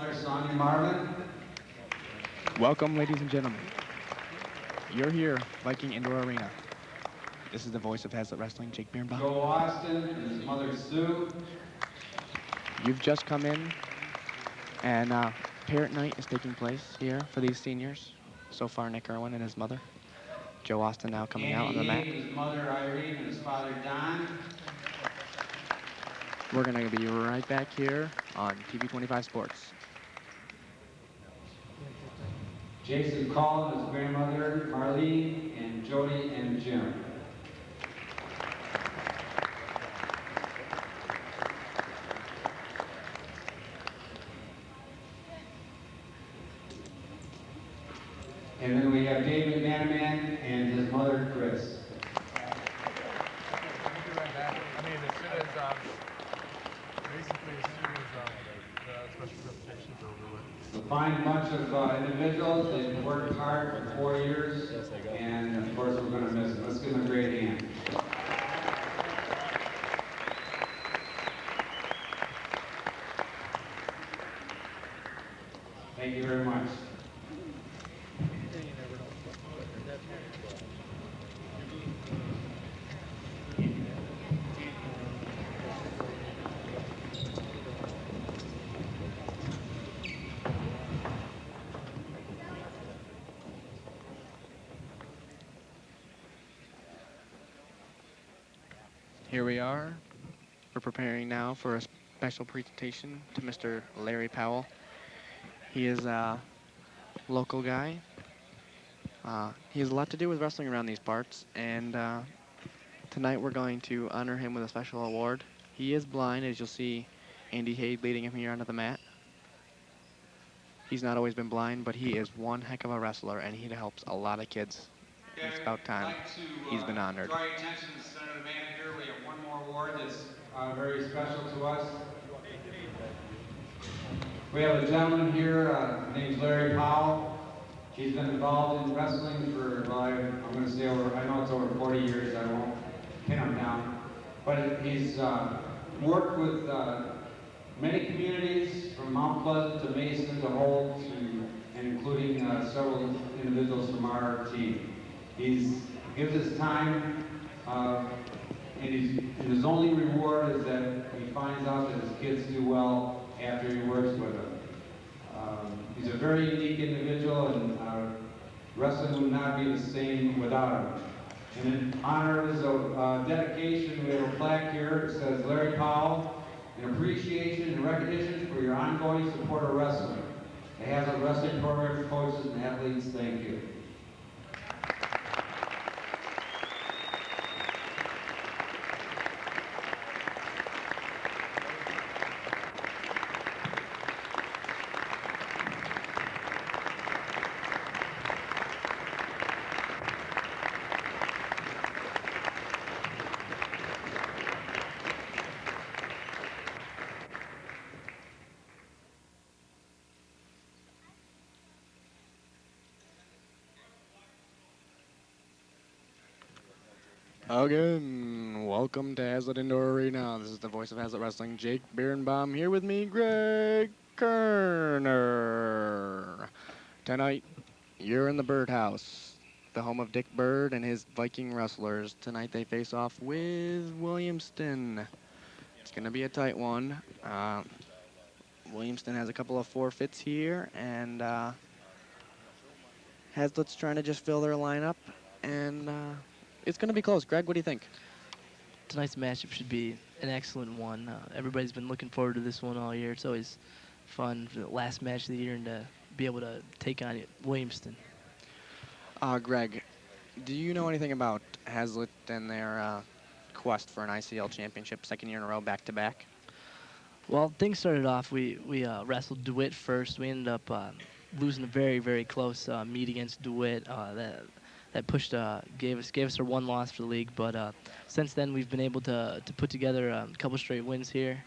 mother, Sonia Marvin. Welcome, ladies and gentlemen. You're here, Viking Indoor Arena. This is the voice of Hazlitt Wrestling, Jake Birnbaum. Joe Austin and his mother, Sue. You've just come in, and parent night is taking place here for these seniors. So far, Nick Irwin and his mother. Joe Austin now coming out on the mat. His mother, Irene, and his father, Don. We're going to be right back here on TV25 Sports. Jason Collin, his grandmother, Marlene, and Jody and Jim. And then we have David Manaman and his mother, Chris. We'll be right back. I mean, as soon as, basically as soon as the special presentation's over with. A fine bunch of individuals. They've worked hard for 4 years. And of course, we're going to miss them. Let's give them a great hand. Thank you very much. Here we are. We're preparing now for a special presentation to Mr. Larry Powell. He is a local guy. He has a lot to do with wrestling around these parts, and tonight we're going to honor him with a special award. He is blind, as you'll see Andy Haig leading him here onto the mat. He's not always been blind, but he is one heck of a wrestler, and he helps a lot of kids. It's about time he's been honored. Draw your attention to the center of the mat here. We have one more award that's very special to us. We have a gentleman here, named Larry Powell. He's been involved in wrestling for, well, I'm going to say over, I know it's over 40 years, I won't pin him down. But he's worked with many communities, from Mount Pleasant to Mason to Holt, and including several individuals from our team. He gives his time, and his only reward is that he finds out that his kids do well after he works with them. He's a very unique individual, and wrestling would not be the same without him. And in honor of his dedication, we have a plaque here that says, Larry Powell, in appreciation and recognition for your ongoing support of wrestling. The Hazlitt Wrestling Program coaches and athletes, thank you. Again, welcome to Hazlitt Indoor Arena. This is the voice of Hazlitt Wrestling, Jake Birnbaum. Here with me, Greg Kerner. Tonight, you're in the Birdhouse, the home of Dick Bird and his Viking wrestlers. Tonight, they face off with Williamston. It's going to be a tight one. Williamston has a couple of forfeits here, and Hazlitt's trying to just fill their lineup, and it's going to be close. Greg, what do you think? Tonight's matchup should be an excellent one. Everybody's been looking forward to this one all year. It's always fun for the last match of the year and to be able to take on Williamston. Greg, do you know anything about Hazlitt and their quest for an ICL championship, second year in a row, back-to-back? Well, things started off, we wrestled DeWitt first. We ended up losing a very, very close meet against DeWitt. That pushed, gave us our one loss for the league. But since then, we've been able to put together a couple straight wins here,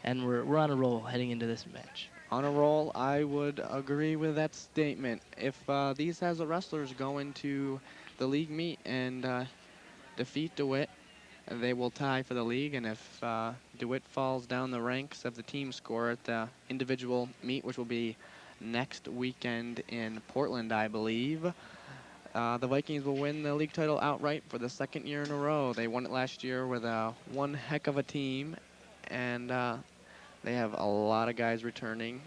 and we're on a roll heading into this match. On a roll, I would agree with that statement. If these Hazlitt wrestlers go into the league meet and defeat DeWitt, they will tie for the league. And if DeWitt falls down the ranks of the team score at the individual meet, which will be next weekend in Portland, I believe. The Vikings will win the league title outright for the second year in a row. They won it last year with one heck of a team, and they have a lot of guys returning.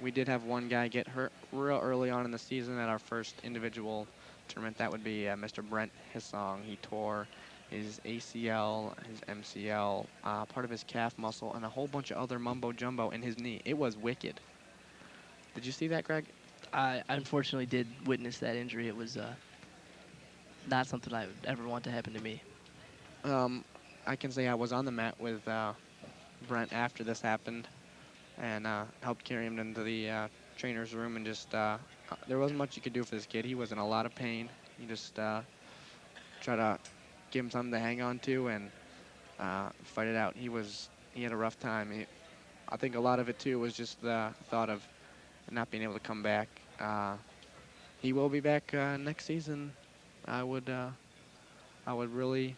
We did have one guy get hurt real early on in the season at our first individual tournament. That would be Mr. Brent Hissong. He tore his ACL, his MCL, part of his calf muscle, and a whole bunch of other mumbo jumbo in his knee. It was wicked. Did you see that, Greg? I unfortunately did witness that injury. It was not something I would ever want to happen to me. I can say I was on the mat with Brent after this happened, and helped carry him into the trainer's room, and just there wasn't much you could do for this kid. He was in a lot of pain. You just try to give him something to hang on to and fight it out. He had a rough time. I think a lot of it too was just the thought of not being able to come back. He will be back next season. I would really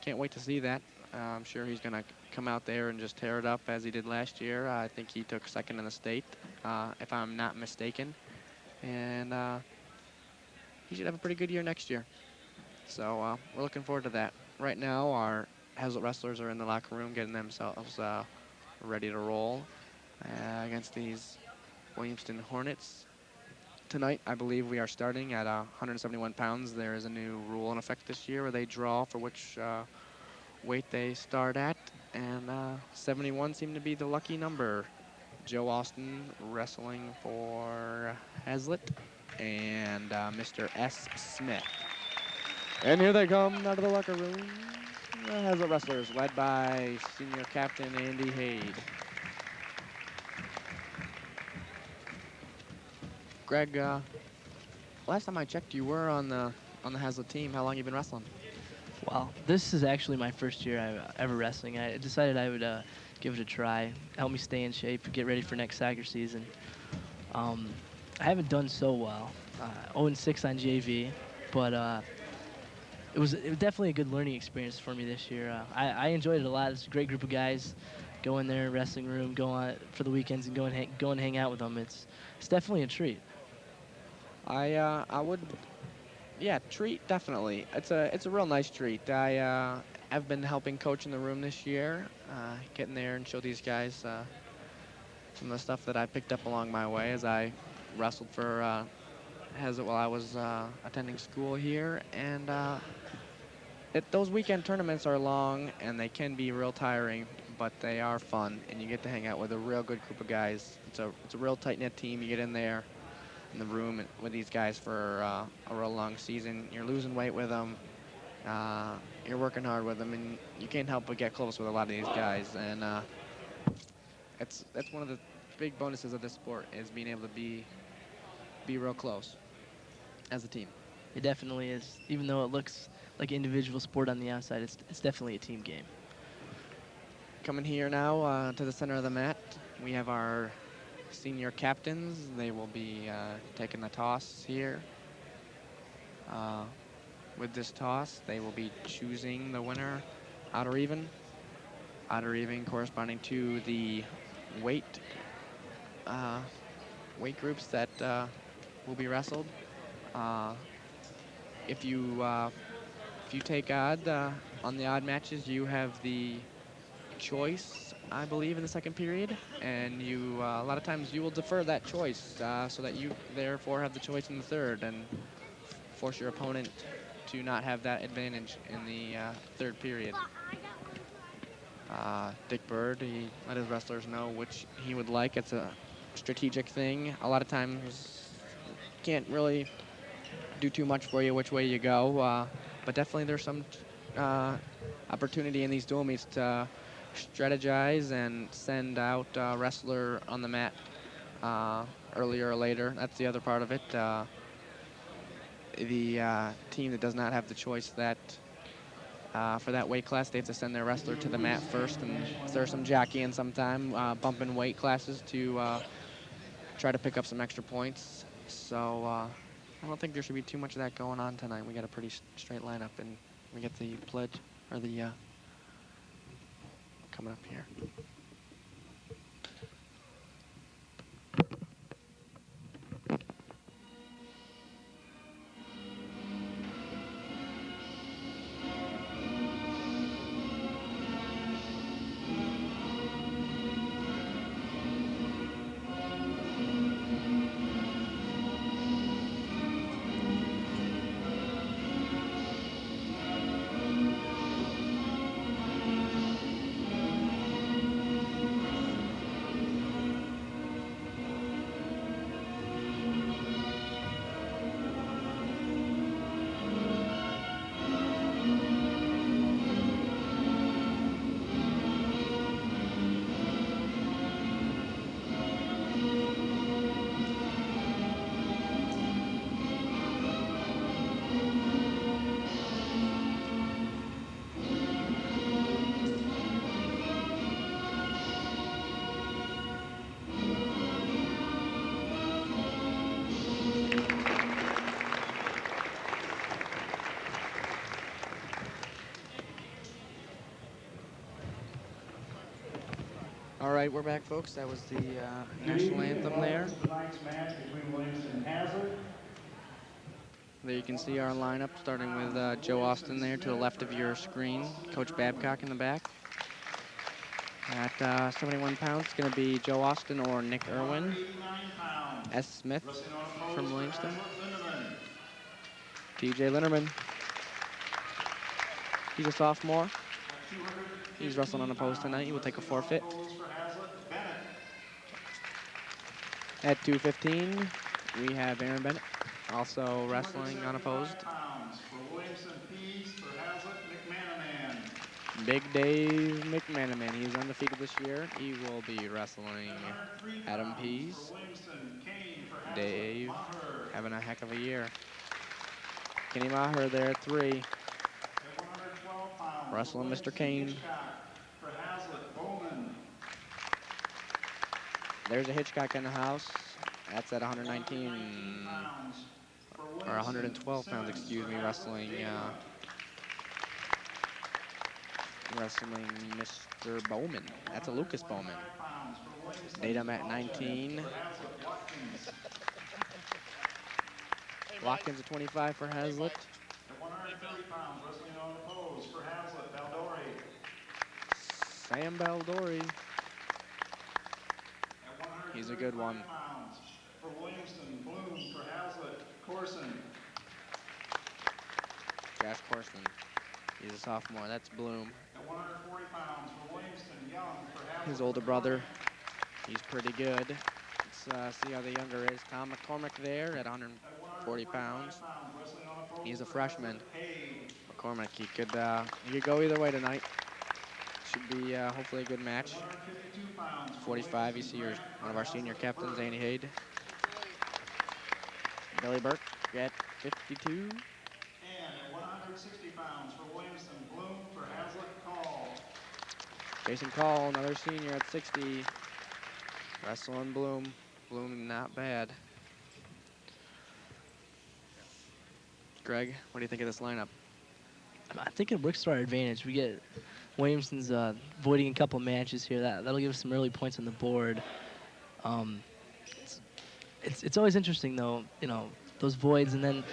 can't wait to see that. I'm sure he's going to come out there and just tear it up as he did last year. I think he took second in the state, if I'm not mistaken. And he should have a pretty good year next year. So we're looking forward to that. Right now, our Hazlet wrestlers are in the locker room getting themselves ready to roll against these Williamston Hornets. Tonight, I believe we are starting at 171 pounds. There is a new rule in effect this year where they draw for which weight they start at, and 71 seemed to be the lucky number. Joe Austin wrestling for Hazlet, and Mr. S. Smith. And here they come out of the locker room. The Hazlet wrestlers led by senior captain Andy Haid. Greg, last time I checked, you were on the Hazlet team. How long you been wrestling? Well, this is actually my first year ever wrestling. I decided I would give it a try, help me stay in shape, get ready for next soccer season. I haven't done so well. 0-6 on JV, but it was definitely a good learning experience for me this year. I enjoyed it a lot. It's a great group of guys. Go in there, wrestling room, go on for the weekends and go and hang out with them. It's definitely a treat. I would, yeah, treat definitely. It's a real nice treat. I've been helping coach in the room this year, getting there and show these guys some of the stuff that I picked up along my way as I wrestled for Hazlet while I was attending school here. And those weekend tournaments are long and they can be real tiring, but they are fun, and you get to hang out with a real good group of guys. It's a real tight-knit team. You get in there in the room with these guys for a real long season. You're losing weight with them. You're working hard with them, and you can't help but get close with a lot of these guys. And that's one of the big bonuses of this sport, is being able to be real close as a team. It definitely is. Even though it looks like an individual sport on the outside, it's definitely a team game. Coming here now to the center of the mat, we have our senior captains. They will be taking the toss here. With this toss, they will be choosing the winner, odd or even. Odd or even corresponding to the weight groups that will be wrestled. If you take odd on the odd matches, you have the choice, I believe, in the second period, and you a lot of times you will defer that choice so that you therefore have the choice in the third and force your opponent to not have that advantage in the third period. Dick Bird, he let his wrestlers know which he would like. It's a strategic thing. A lot of times can't really do too much for you which way you go, but definitely there's some opportunity in these dual meets to strategize and send out a wrestler on the mat earlier or later. That's the other part of it. The team that does not have the choice that for that weight class, they have to send their wrestler to the mat first, and there's some jockeying sometime, bumping weight classes to try to pick up some extra points. So I don't think there should be too much of that going on tonight. We got a pretty straight lineup, and we get the pledge, or the coming up here. All right, we're back, folks. That was the national anthem there. Tonight's match between Williamston and Hazlet. There you can see our lineup, starting with Joe Austin there to the left of your screen. Coach Babcock in the back. At 71 pounds, it's going to be Joe Austin or Nick Irwin. S. Smith from Williamston. TJ Linderman. He's a sophomore. He's wrestling unopposed tonight. He will take a forfeit. At 215, we have Aaron Bennett, also wrestling unopposed. Big Dave McManaman. He's undefeated this year. He will be wrestling Adam Pease. Dave having a heck of a year. Kenny Maher there at 3. Wrestling Mr. Kane. There's a Hitchcock in the house. That's at 119, or 112 pounds, excuse me, wrestling Mr. Bowman. That's a Lucas Bowman. Datum at 19. Watkins at 25 for Hazlet. Sam Baldori. He's a good one. For Williamston, Bloom. For Hazlet, Corson. Josh Corson. He's a sophomore. That's Bloom. At 140 pounds for Williamston, Young. For Hazlet. His older brother. He's pretty good. Let's see how the younger is. Tom McCormick there at 140 pounds. He's a freshman. McCormick, he could go either way tonight. Should be hopefully a good match. 45, you see one of our senior captains, Andy Hayde. Billy Burke at 52. And at 160 pounds for Williamston, Bloom. For Hazlet, Call. Jason Call, another senior at 60. Wrestling Bloom. Bloom not bad. Greg, what do you think of this lineup? I think it works to our advantage. We get Williamson's voiding a couple matches here. That'll give us some early points on the board. It's always interesting though, those voids, and then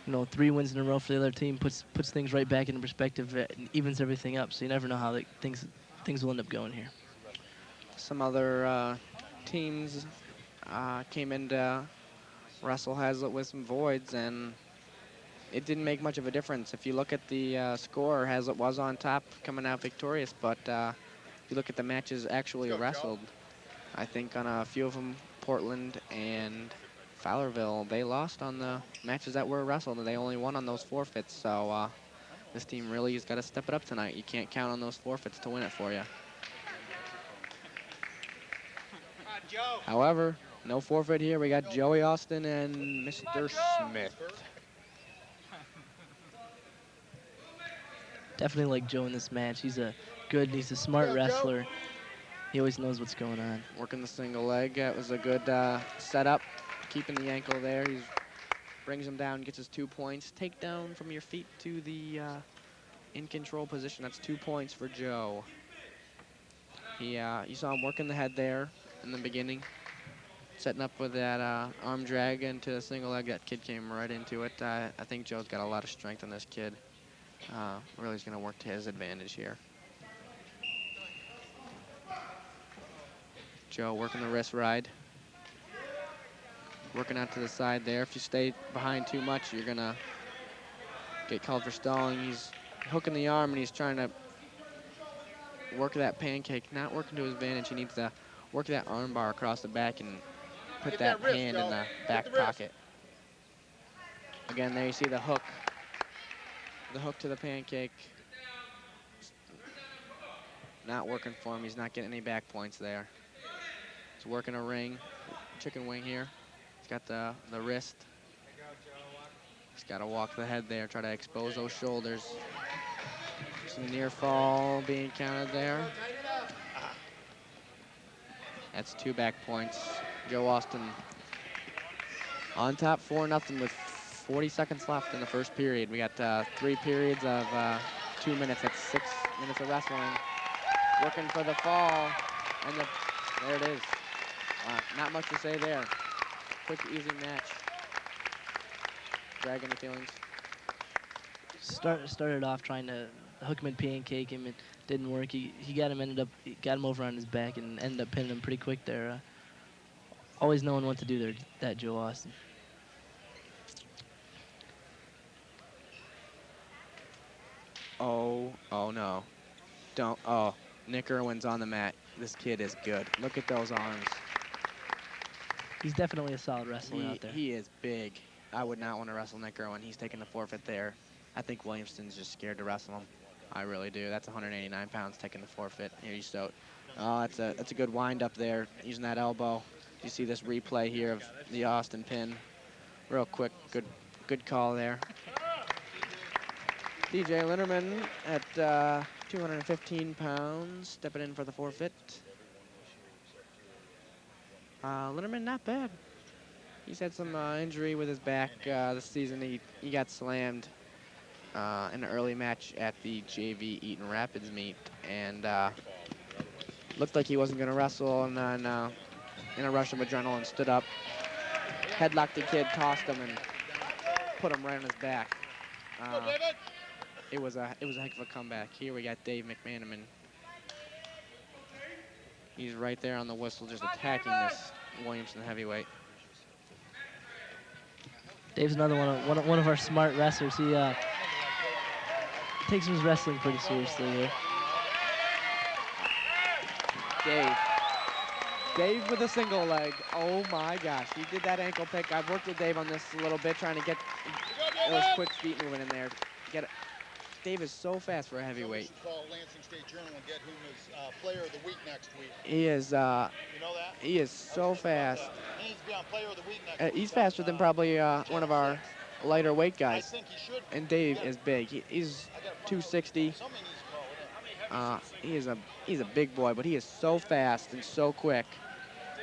3 wins in a row for the other team puts things right back into perspective and evens everything up. So you never know how things will end up going here. Some other teams came in to wrestle Hazlet with some voids, and it didn't make much of a difference. If you look at the score, Hazlet was on top, coming out victorious, but if you look at the matches actually wrestled, I think on a few of them, Portland and Fowlerville, they lost on the matches that were wrestled, and they only won on those forfeits. So this team really has got to step it up tonight. You can't count on those forfeits to win it for you. However, no forfeit here. We got Joey Austin and Mr. Smith. Definitely like Joe in this match. He's a smart wrestler. He always knows what's going on. Working the single leg. That was a good setup. Keeping the ankle there. He brings him down, gets his 2 points. Take down from your feet to the in control position. That's 2 points for Joe. You saw him working the head there in the beginning, setting up with that arm drag into a single leg. That kid came right into it. I think Joe's got a lot of strength on this kid. Really is going to work to his advantage here. Joe working the wrist ride. Working out to the side there. If you stay behind too much, you're going to get called for stalling. He's hooking the arm, and he's trying to work that pancake. Not working to his advantage. He needs to work that arm bar across the back and put that hand in the back pocket. Again, there you see the hook. The hook to the pancake. Not working for him. He's not getting any back points there. He's working a ring, chicken wing here. He's got the wrist. He's got to walk the head there, try to expose those shoulders. Some near fall being counted there. That's 2 back points. Joe Austin on top 4-0 with 40 seconds left in the first period. We got 3 periods of 2 minutes. That's 6 minutes of wrestling. Looking for the fall, and there it is. Not much to say there. Quick, easy match. Greg, any feelings? Started off trying to hook him and pancake him. It didn't work. He got him over on his back and ended up pinning him pretty quick there. Always knowing what to do there, that Joe Austin. Oh no. Nick Irwin's on the mat. This kid is good. Look at those arms. He's definitely a solid wrestler out there. He is big. I would not want to wrestle Nick Irwin. He's taking the forfeit there. I think Williamston's just scared to wrestle him. I really do. That's 189 pounds taking the forfeit. Here you so. That's a good wind up there, using that elbow. You see this replay here of the Austin pin. Real quick, good call there. DJ Linderman at 215 pounds, stepping in for the forfeit. Linderman, not bad. He's had some injury with his back this season. He got slammed in an early match at the JV Eaton Rapids meet, and looked like he wasn't going to wrestle, and then in a rush of adrenaline stood up, headlocked the kid, tossed him, and put him right on his back. It was a heck of a comeback. Here we got Dave McManaman. He's right there on the whistle, just attacking this Williamston heavyweight. Dave's another one of our smart wrestlers. He takes his wrestling pretty seriously here. Dave with a single leg. Oh my gosh, he did that ankle pick. I've worked with Dave on this a little bit, trying to get those quick feet moving in there. Dave is so fast for a heavyweight. Call Lansing State Journal and get whom is Player of the Week next week. He is. You know that? He is so fast. He needs to be on Player of the Week next week. He's faster than probably one of our lighter weight I guys. think he should. And Dave is big. He's 260. Somebody needs to call it He's a big boy, but he is so fast and so quick.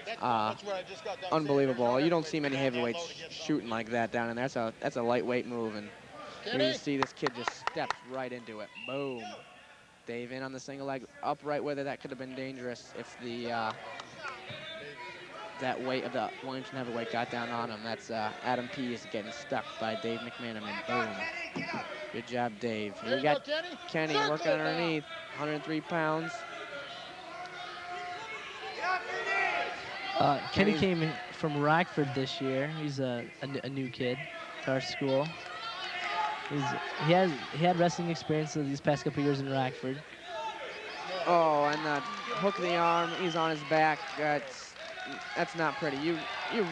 in. That's what I just got done saying. Unbelievable. You don't see many heavyweights shooting like that down in there. That's a lightweight move, and here you see this kid just steps right into it. Boom. Dave in on the single leg, upright with it. That could have been dangerous if the that weight of the Williamson heavyweight got down on him. That's Adam Pease getting stuck by Dave McManaman. Boom. Good job, Dave. Here we got Kenny working underneath, 103 pounds. Kenny came from Rockford this year. He's a new kid to our school. He had wrestling experience these past couple years in Rockford. Oh, and the hook of the arm. He's on his back. That's not pretty. You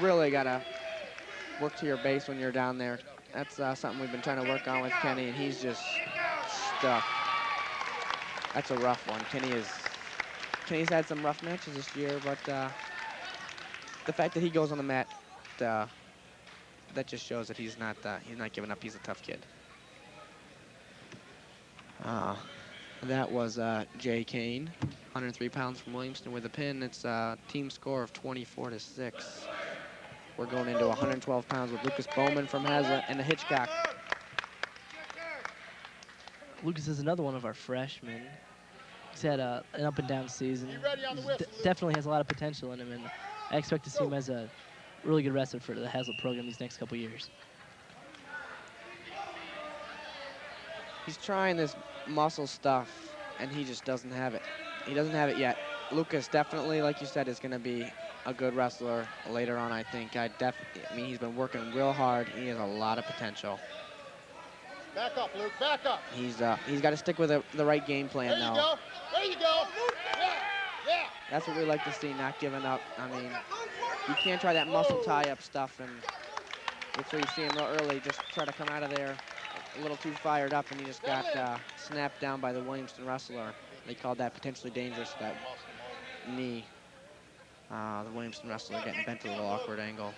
really gotta work to your base when you're down there. That's something we've been trying to work on with Kenny, and he's just stuck. That's a rough one. Kenny's had some rough matches this year, but the fact that he goes on the mat, that just shows that he's not giving up. He's a tough kid. That was Jay Kane, 103 pounds from Williamston with a pin. It's a team score of 24-6. We're going into 112 pounds with Lucas Bowman from Hazlet and the Hitchcock. Lucas is another one of our freshmen. He's had an up and down season. Be ready on the whistle, Luke. Definitely has a lot of potential in him, and I expect to see him as a really good wrestler for the Hazlitt program these next couple years. He's trying this muscle stuff, and he just doesn't have it. He doesn't have it yet. Lucas definitely, like you said, is going to be a good wrestler later on, I think. I mean, he's been working real hard. He has a lot of potential. Back up, Luke. Back up. He's got to stick with the right game plan, There you though. go. There you go. Yeah. Yeah. That's what we like to see, not giving up. I mean, you can't try that muscle tie-up stuff, and that's where you see him real early. Just try to come out of there a little too fired up, and he just got snapped down by the Williamston wrestler. They called that potentially dangerous, that knee. The Williamston wrestler getting bent to a little awkward angle.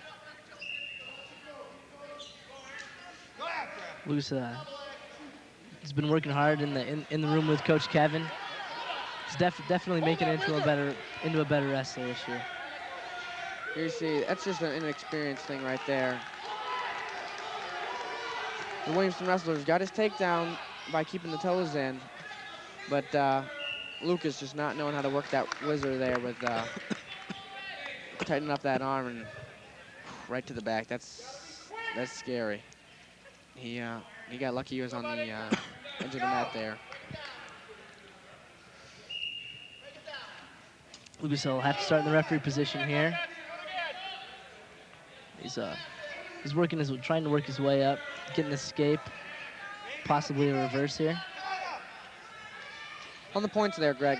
Luce has been working hard in the room with Coach Kevin. He's definitely making it into a better wrestler this year. Here you see, that's just an inexperienced thing right there. The Williamston wrestler's got his takedown by keeping the toes in, but Lucas just not knowing how to work that whizzer there with tightening up that arm and right to the back. That's scary. He got lucky. He was on the edge of the mat there. Lucas will have to start in the referee position here. He's trying to work his way up, get an escape, possibly a reverse here. On the points there, Greg,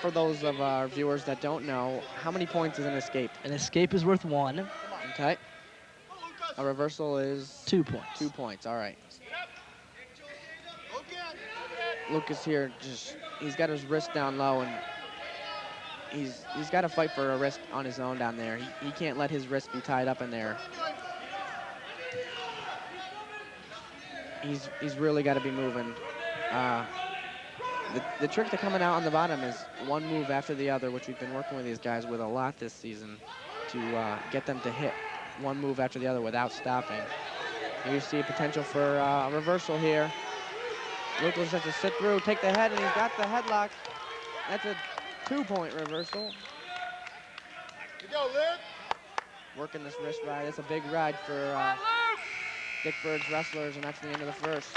for those of our viewers that don't know, how many points is an escape? An escape is worth 1. Okay. A reversal is 2 points. 2 points. All right. Lucas here, he's got his wrist down low, and he's got to fight for a wrist on his own down there. He can't let his wrist be tied up in there. He's really got to be moving. The trick to coming out on the bottom is one move after the other, which we've been working with these guys with a lot this season, to get them to hit one move after the other without stopping. Here you see potential for a reversal here. Lucas has to sit through, take the head, and he's got the headlock. That's a 2-point reversal. You go, Luke. Working this wrist ride. It's a big ride for Dick Bird's wrestlers, and that's the end of the first.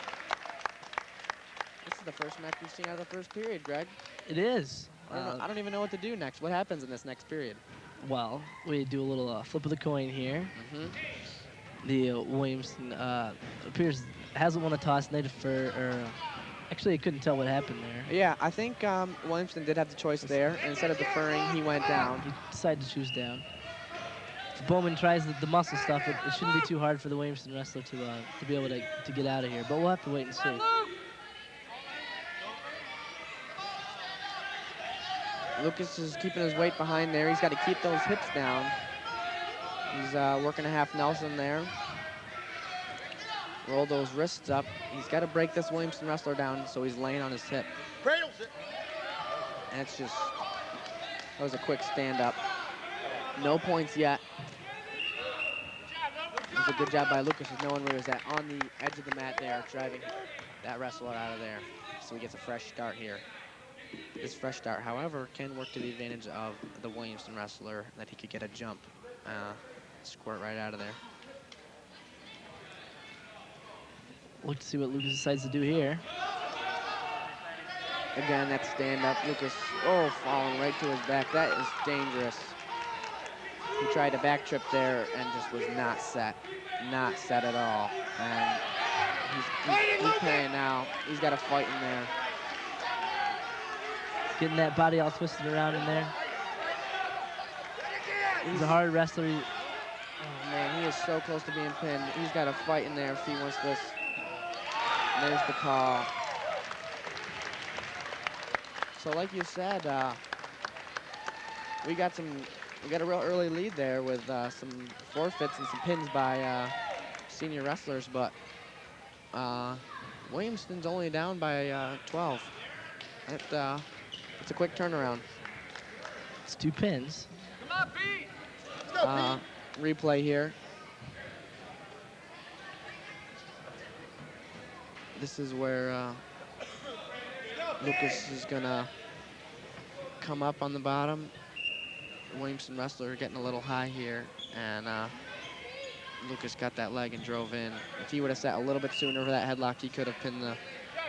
This is the first match we've seen out of the first period, Greg. It is. I don't even know what to do next. What happens in this next period? Well, we do a little flip of the coin here. The Williamston appears hasn't won a toss, and they defer. Actually, I couldn't tell what happened there. Yeah, I think Williamston did have the choice there. And instead of deferring, he went down. He decided to choose down. If Bowman tries the muscle stuff, it shouldn't be too hard for the Williamston wrestler to be able to get out of here. But we'll have to wait and see. Lucas is keeping his weight behind there. He's got to keep those hips down. He's working a half Nelson there. Roll those wrists up. He's got to break this Williamston wrestler down, so he's laying on his hip. Cradles it. And it's just, that was a quick stand up. No points yet. It was a good job by Lucas with knowing where he was at on the edge of the mat there, driving that wrestler out of there. So he gets a fresh start here. This fresh start, however, can work to the advantage of the Williamston wrestler, that he could get a jump, squirt right out of there. Look to see what Lucas decides to do here. Again, that stand up. Lucas, falling right to his back. That is dangerous. He tried a back trip there and just was not set. Not set at all. And he's paying now. He's got a fight in there. Getting that body all twisted around in there. He's a hard wrestler. Oh man, he is so close to being pinned. He's got a fight in there if he wants this. There's the call. So like you said, we got a real early lead there with some forfeits and some pins by senior wrestlers, but Williamston's only down by 12. It's a quick turnaround. It's 2 pins. Replay here. This is where Lucas is gonna come up on the bottom. Williamson wrestler getting a little high here, and Lucas got that leg and drove in. If he would have sat a little bit sooner for that headlock, he could have pinned the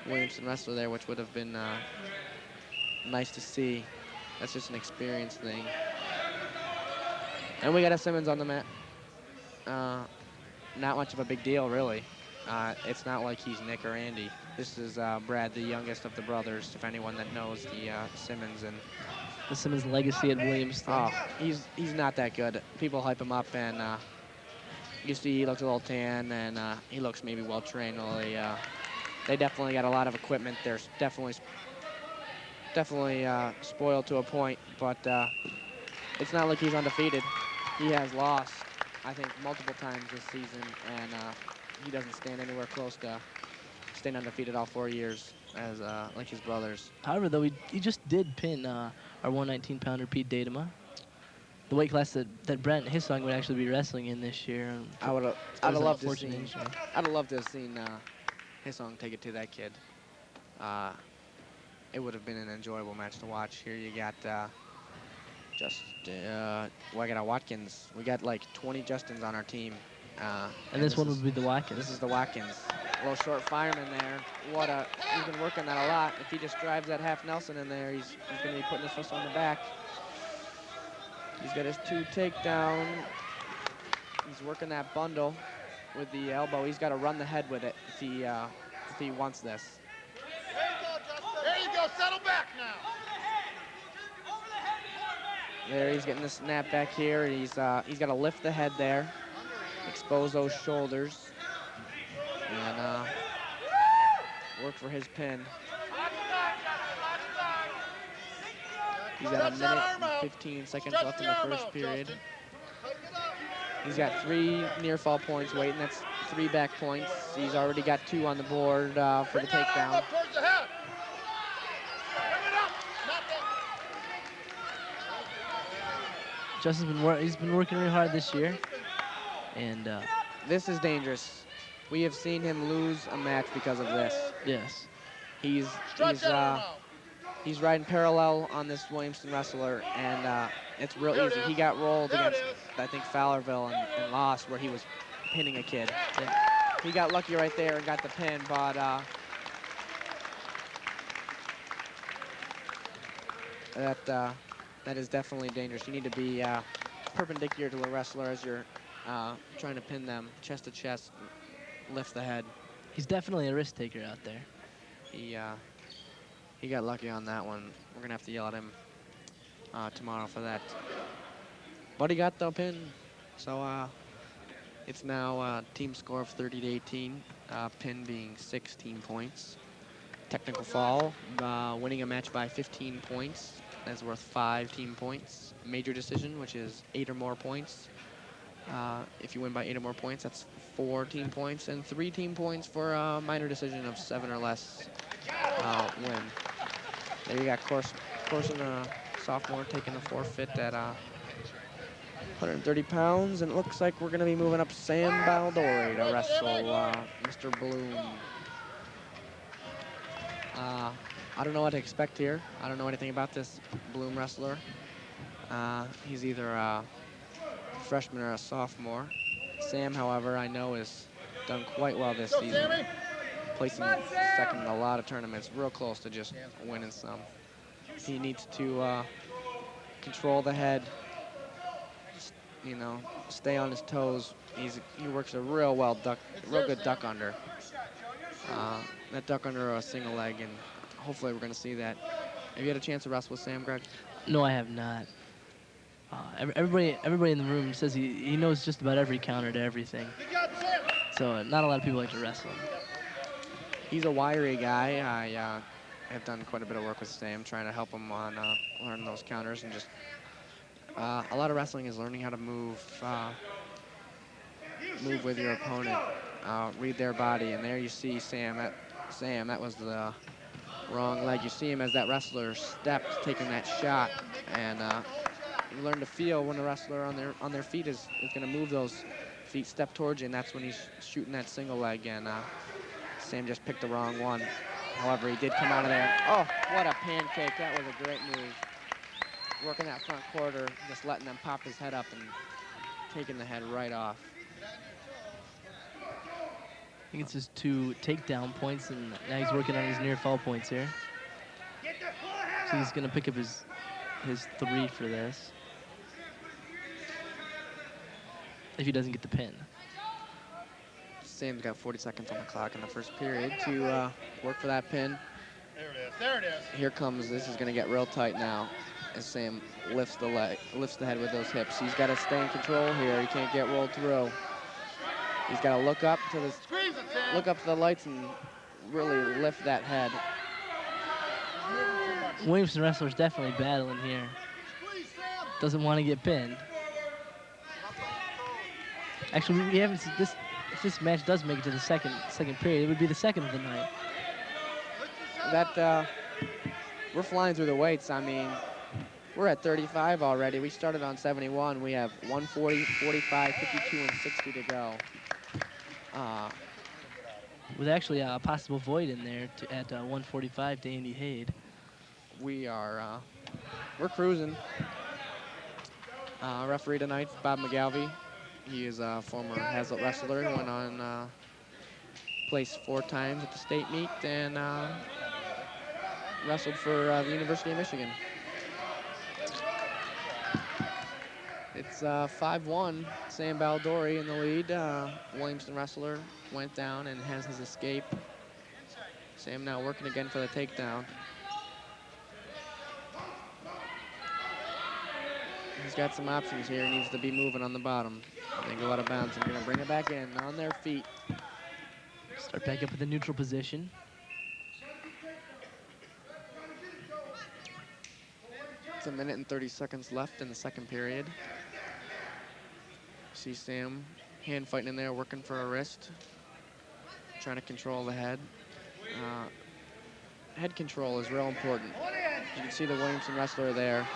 Williamson wrestler there, which would have been nice to see. That's just an experience thing. And we got a Simmons on the mat. Not much of a big deal, really. It's not like he's Nick or Andy. This is Brad, the youngest of the brothers, if anyone that knows the Simmons. And The Simmons legacy at Williamston. oh, he's not that good. People hype him up, and you see he looks a little tan, and he looks maybe well trained. Well, they definitely got a lot of equipment. They're definitely spoiled to a point, but it's not like he's undefeated. He has lost, I think, multiple times this season, and he doesn't stand anywhere close to staying undefeated all 4 years as like his brothers. However, though, he just did pin our 119-pounder Pete Datema. The weight class that Brent Hissong would actually be wrestling in this year. And I'd have it was loved to unfortunate see. injury. I'd have loved to have seen Hissong take it to that kid. It would have been an enjoyable match to watch. Here you got I got a Watkins. We got like 20 Justins on our team. And this one would be the Watkins. This is the Watkins. A little short fireman there. He's been working that a lot. If he just drives that half Nelson in there, he's going to be putting his fist on the back. He's got his 2 takedown. He's working that bundle with the elbow. He's got to run the head with it if he wants this. There you go, settle back now. There, he's getting the snap back here. He's got to lift the head there, expose those shoulders, and work for his pin. He's got a minute and 15 seconds left in the first period. He's got 3 near fall points waiting. That's 3 back points. He's already got 2 on the board for the takedown. Justin's he's been working really hard this year, and This is dangerous. We have seen him lose a match because of this. yes, He's riding parallel on this Williamson wrestler, and it's real easy. He got rolled against, I think, Fowlerville and lost, where he was pinning a kid. He got lucky right there and got the pin, but that is definitely dangerous. You need to be perpendicular to the wrestler as you're trying to pin them, chest to chest, lift the head. he's definitely a risk taker out there. He got lucky on that one. We're gonna have to yell at him tomorrow for that. But he got the pin, so it's now a team score of 30-18. Pin being 16 points. Technical fall, winning a match by 15 points. That's worth 5 team points. Major decision, which is 8 or more points. If you win by 8 or more points, that's 4 team points, and 3 team points for a minor decision of 7 or less win. There you got Corson, sophomore, taking the forfeit at 130 pounds, and it looks like we're going to be moving up Sam Baldori to wrestle Mr. Bloom. I don't know what to expect here. I don't know anything about this Bloom wrestler. He's either a freshman or a sophomore. Sam, however, I know has done quite well this season, placing second in a lot of tournaments, real close to just winning some. He needs to control the head, you know, stay on his toes. He works a real good duck under. That duck under a single leg, and hopefully we're going to see that. Have you had a chance to wrestle with Sam, Greg? No, I have not. Everybody in the room says he knows just about every counter to everything. So not a lot of people like to wrestle him. He's a wiry guy. I have done quite a bit of work with Sam, trying to help him on learn those counters, and just a lot of wrestling is learning how to move with your opponent, read their body. And there you see Sam. That was the wrong leg. You see him as that wrestler stepped, taking that shot, and you learn to feel when the wrestler on their feet is going to move those feet, step towards you, and that's when he's shooting that single leg. And Sam just picked the wrong one. However, he did come out of there. Oh, what a pancake. That was a great move. Working that front quarter, just letting them pop his head up and taking the head right off. I think it's his 2 takedown points, and now he's working on his near fall points here. So he's going to pick up his 3 for this. If he doesn't get the pin. Sam's got 40 seconds on the clock in the first period to work for that pin. There it is. There it is. Here comes, this is going to get real tight now as Sam lifts the head with those hips. He's got to stay in control here. He can't get rolled through. He's got to look up to the lights and really lift that head. Williamson wrestler's definitely battling here. Doesn't want to get pinned. Actually, we haven't seen this. If this match does make it to the second period, it would be the second of the night. We're flying through the weights. I mean, we're at 35 already. We started on 71. We have 140, 45, 52, and 60 to go. With actually a possible void in there at 145 to Andy Hayde. We're cruising. Referee tonight, Bob McGalvey. He is a former Hazlitt wrestler who went on placed 4 times at the state meet and wrestled for the University of Michigan. It's 5-1, Sam Baldori in the lead. Williamson wrestler went down and has his escape. Sam now working again for the takedown. He's got some options here. He needs to be moving on the bottom. They go out of bounds. They're going to bring it back in on their feet. Start back up at the neutral position. It's 1 minute and 30 seconds left in the second period. See Sam hand fighting in there, working for a wrist. Trying to control the head. Head control is real important. You can see the Williamson wrestler there.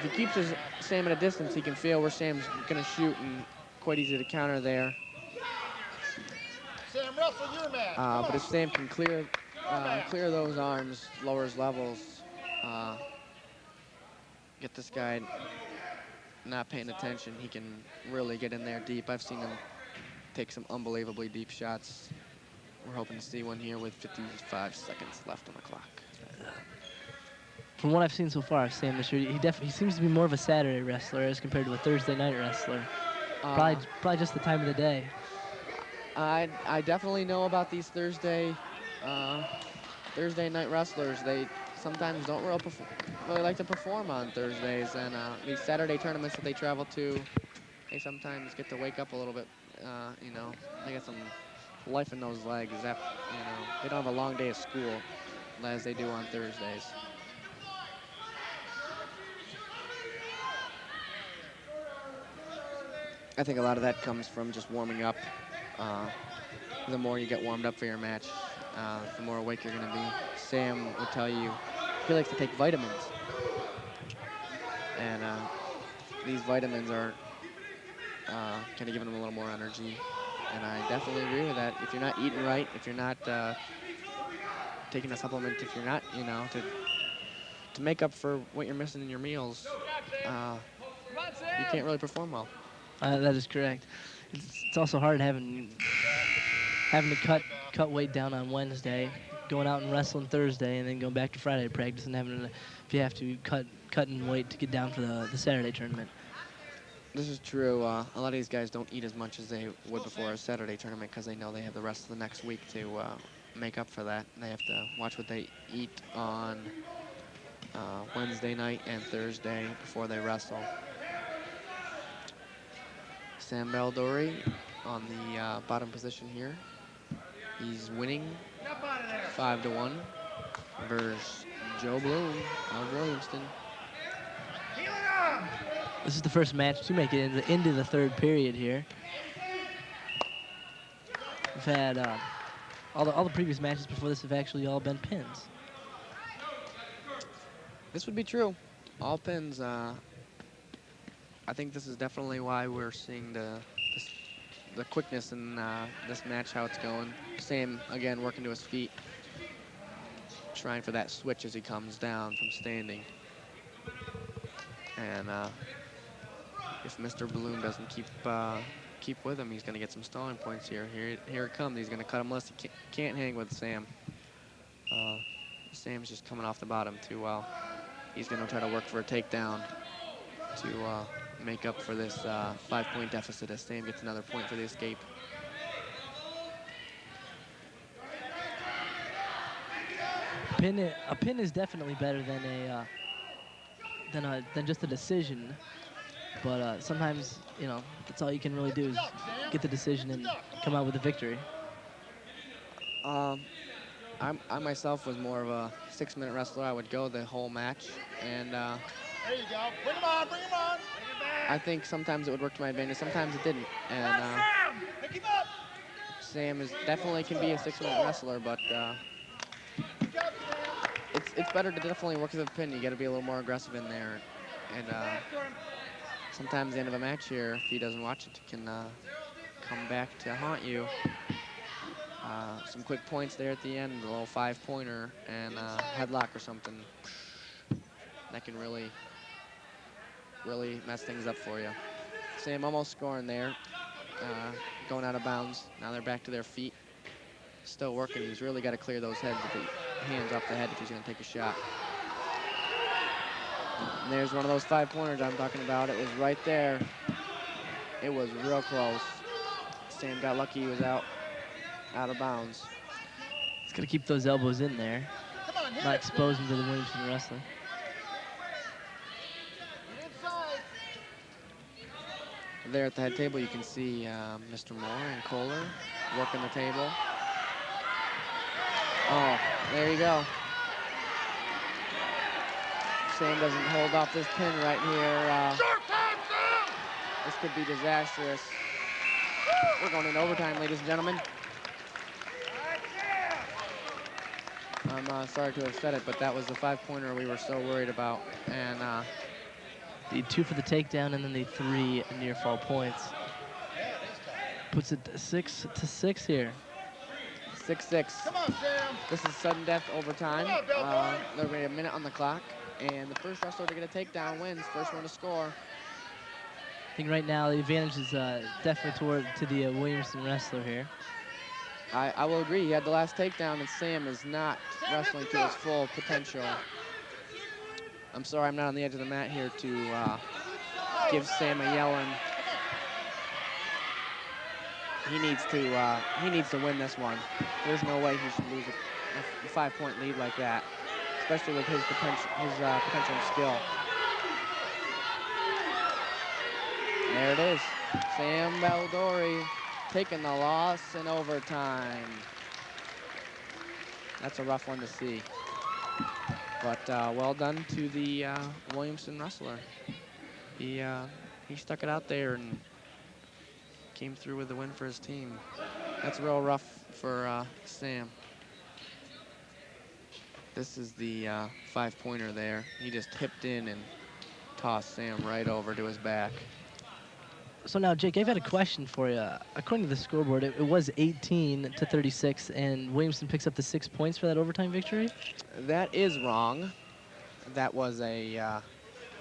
If he keeps Sam at a distance, he can feel where Sam's going to shoot, and quite easy to counter there. Sam, wrestle your match. But if Sam can clear those arms, lower his levels, get this guy not paying attention, he can really get in there deep. I've seen him take some unbelievably deep shots. We're hoping to see one here with 55 seconds left on the clock. From what I've seen so far, Sam this year, he seems to be more of a Saturday wrestler as compared to a Thursday night wrestler. Probably just the time of the day. I definitely know about these Thursday night wrestlers. They sometimes don't really like to perform on Thursdays, and these Saturday tournaments that they travel to, they sometimes get to wake up a little bit. They got some life in those legs. They don't have a long day of school as they do on Thursdays. I think a lot of that comes from just warming up. The more you get warmed up for your match, the more awake you're going to be. Sam would tell you he likes to take vitamins. And these vitamins are kind of giving him a little more energy. And I definitely agree with that. If you're not eating right, if you're not taking a supplement, if you're not, to make up for what you're missing in your meals, you can't really perform well. That is correct. It's also hard having to cut weight down on Wednesday, going out and wrestling Thursday, and then going back to Friday practice and if you have to cutting weight to get down for the Saturday tournament. This is true. A lot of these guys don't eat as much as they would before a Saturday tournament because they know they have the rest of the next week to make up for that. They have to watch what they eat on Wednesday night and Thursday before they wrestle. Sam Baldori on the bottom position here. He's winning 5-1 versus Joe Bloom of Williamston. This is the first match to make it into the third period here. We've had all the previous matches before this have actually all been pins. This would be true. All pins. I think this is definitely why we're seeing the the quickness in this match, how it's going. Sam, again, working to his feet. Trying for that switch as he comes down from standing. And if Mr. Bloom doesn't keep with him, he's going to get some stalling points here. Here it comes. He's going to cut him less. He can't hang with Sam. Sam's just coming off the bottom too well. He's going to try to work for a takedown to make up for this 5-point deficit as Sam gets another point for the escape. A pin is definitely better than just a decision. But sometimes, you know, that's all you can really do is get the decision and come out with a victory. I myself was more of a 6-minute wrestler. I would go the whole match, and There you go. Bring him on, bring him on. I think sometimes it would work to my advantage, sometimes it didn't. And Pick him up. Sam definitely can be a 6-minute wrestler, but Good job, Sam. it's better to definitely work with a pin. You got to be a little more aggressive in there, and sometimes at the end of a match here, if he doesn't watch it, can come back to haunt you. Some quick points there at the end, a little 5-pointer and headlock or something. That can really mess things up for you. Sam almost scoring there, going out of bounds. Now they're back to their feet. Still working. He's really got to clear those hands off the head if he's going to take a shot. And there's one of those 5-pointers I'm talking about. It was right there. It was real close. Sam got lucky. He was out of bounds. It's gonna keep those elbows in there, Come on, hit not it. expose them to the Williamson wrestling. Inside. There at the head table, you can see Mr. Moore and Kohler working the table. Oh, there you go. Sam doesn't hold off this pin right here. This could be disastrous. We're going into overtime, ladies and gentlemen. I'm sorry to have said it, but that was the 5-pointer we were so worried about. And The 2 for the takedown and then the 3 near fall points. Puts it 6-6 here. 6-6. Come on, Sam. This is sudden death overtime. Come on, Bill Boy. There'll be a minute on the clock, and the first wrestler to get a takedown wins. First one to score. I think right now the advantage is definitely to the Williamson wrestler here. I will agree. He had the last takedown, and Sam is not wrestling to his full potential. I'm sorry I'm not on the edge of the mat here to give Sam a yelling. He needs to win this one. There's no way he should lose a 5-point lead like that, especially with his potential and skill. There it is. Sam Baldori taking the loss in overtime. That's a rough one to see. But well done to the Williamson wrestler. He stuck it out there and came through with the win for his team. That's real rough for Sam. This is the 5-pointer there. He just hipped in and tossed Sam right over to his back. So now, Jake, I've got a question for you. According to the scoreboard, it was 18-36, and Williamson picks up the 6 points for that overtime victory. That is wrong. That was a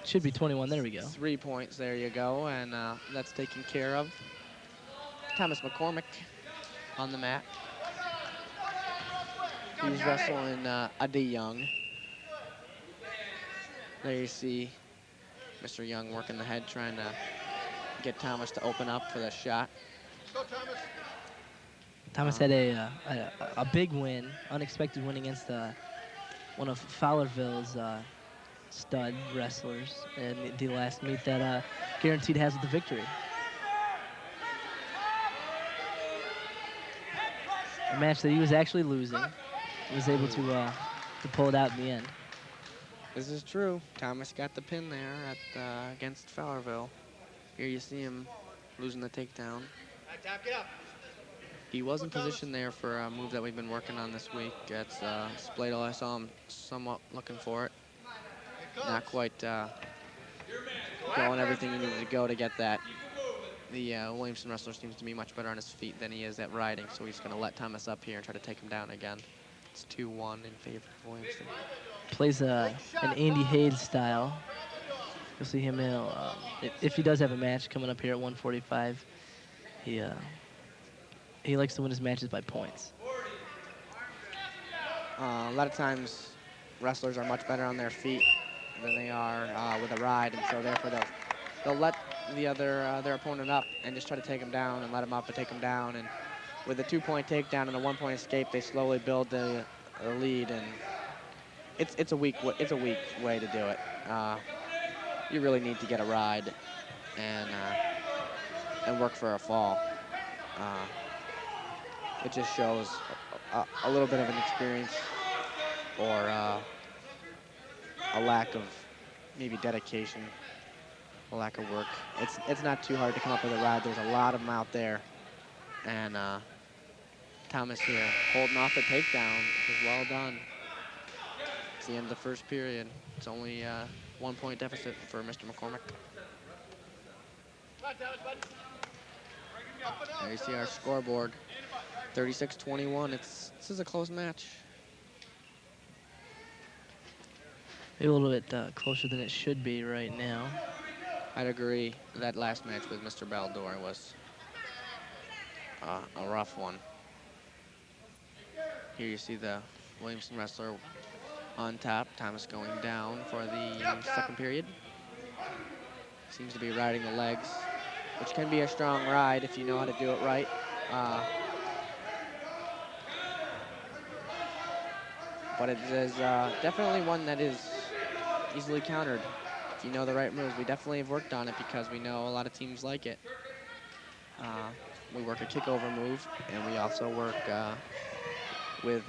Should be 21. There we go. 3 points. There you go, and that's taken care of. Thomas McCormick on the mat. He's wrestling Adi Young. There you see Mr. Young working the head, trying to get Thomas to open up for the shot. Go, Thomas. Thomas had a big win, unexpected win against one of Fowlerville's stud wrestlers in the last meet that Guaranteed has the victory. A match that he was actually losing, was able to pull it out in the end. This is true. Thomas got the pin there at against Fowlerville. Here you see him losing the takedown. He was in position there for a move that we've been working on this week. It's Spladle. I saw him somewhat looking for it. Not quite going everything he needed to go to get that the Williamson wrestler seems to be much better on his feet than he is at riding, so he's going to let Thomas up here and try to take him down again. It's 2-1 in favor of Williamson. Plays an Andy Hayes style. You'll see him if he does have a match coming up here at 145. He likes to win his matches by points. A lot of times, wrestlers are much better on their feet than they are with a ride, and so therefore they'll let their opponent up and just try to take him down and let him up and take him down. And with a 2-point takedown and a 1-point escape, they slowly build the lead, and it's a weak way to do it. You really need to get a ride and work for a fall. It just shows a little bit of an experience or a lack of maybe dedication, a lack of work. It's not too hard to come up with a ride. There's a lot of them out there, and Thomas here holding off the takedown, which is well done. It's the end of the first period. It's only 1-point deficit for Mr. McCormick. There you see our scoreboard, 36-21. This is a close match. Maybe a little bit closer than it should be right now. I'd agree. That last match with Mr. Baldor was a rough one. Here you see the Williamson wrestler on top. Thomas going down for the second period. Seems to be riding the legs, which can be a strong ride if you know how to do it right. But it is definitely one that is easily countered if you know the right moves. We definitely have worked on it because we know a lot of teams like it. We work a kickover move, and we also work with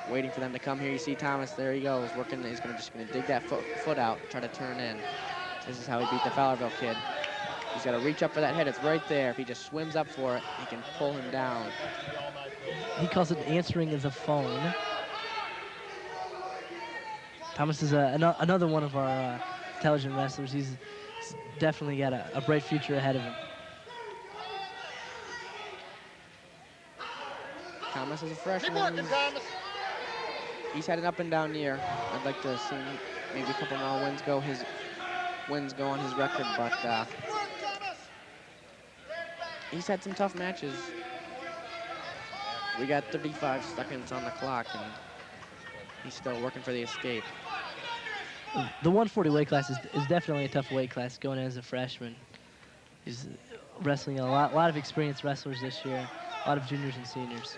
waiting for them to come here. You see Thomas, there he goes, working. He's just gonna dig that foot out, try to turn in. This is how he beat the Fowlerville kid. He's got to reach up for that head. It's right there. If he just swims up for it, he can pull him down. He calls it answering the phone. Thomas is another one of our intelligent wrestlers. He's definitely got a bright future ahead of him. Thomas is a freshman. He's had an up and down year. I'd like to see maybe a couple more wins go on his record, but he's had some tough matches. We got 35 seconds on the clock, and he's still working for the escape. The 140 weight class is definitely a tough weight class going in as a freshman. He's wrestling a lot of experienced wrestlers this year, a lot of juniors and seniors.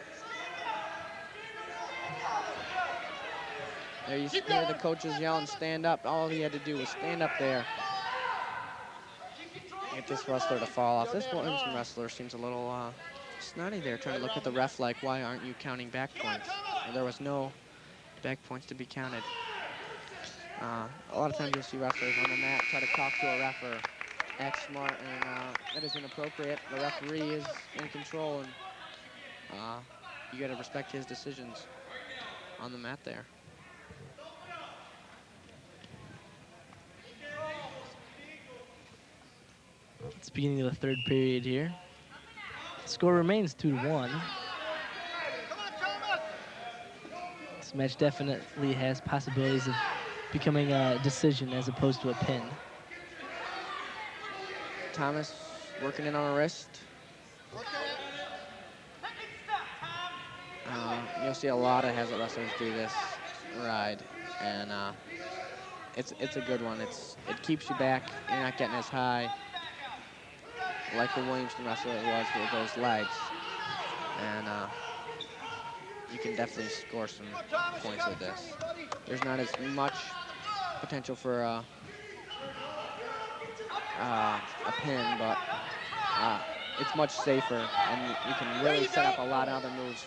There you hear the coaches yelling, stand up. All he had to do was stand up there. Get this wrestler to fall off. This Williamson wrestler seems a little snotty there, trying to look at the ref like, why aren't you counting back points? And there was no back points to be counted. A lot of times you'll see wrestlers on the mat try to talk to a ref or act smart, and that is inappropriate. The referee is in control, and you got to respect his decisions on the mat there. It's the beginning of the third period here. Score remains 2-1. This match definitely has possibilities of becoming a decision as opposed to a pin. Thomas working in on a wrist. You'll see a lot of Hazlitt wrestlers do this ride, and it's a good one. It keeps you back. You're not getting as high like the Williamson wrestler it was with those legs, and you can definitely score some points with this. There's not as much potential for a pin, but it's much safer, and you can really set up a lot of other moves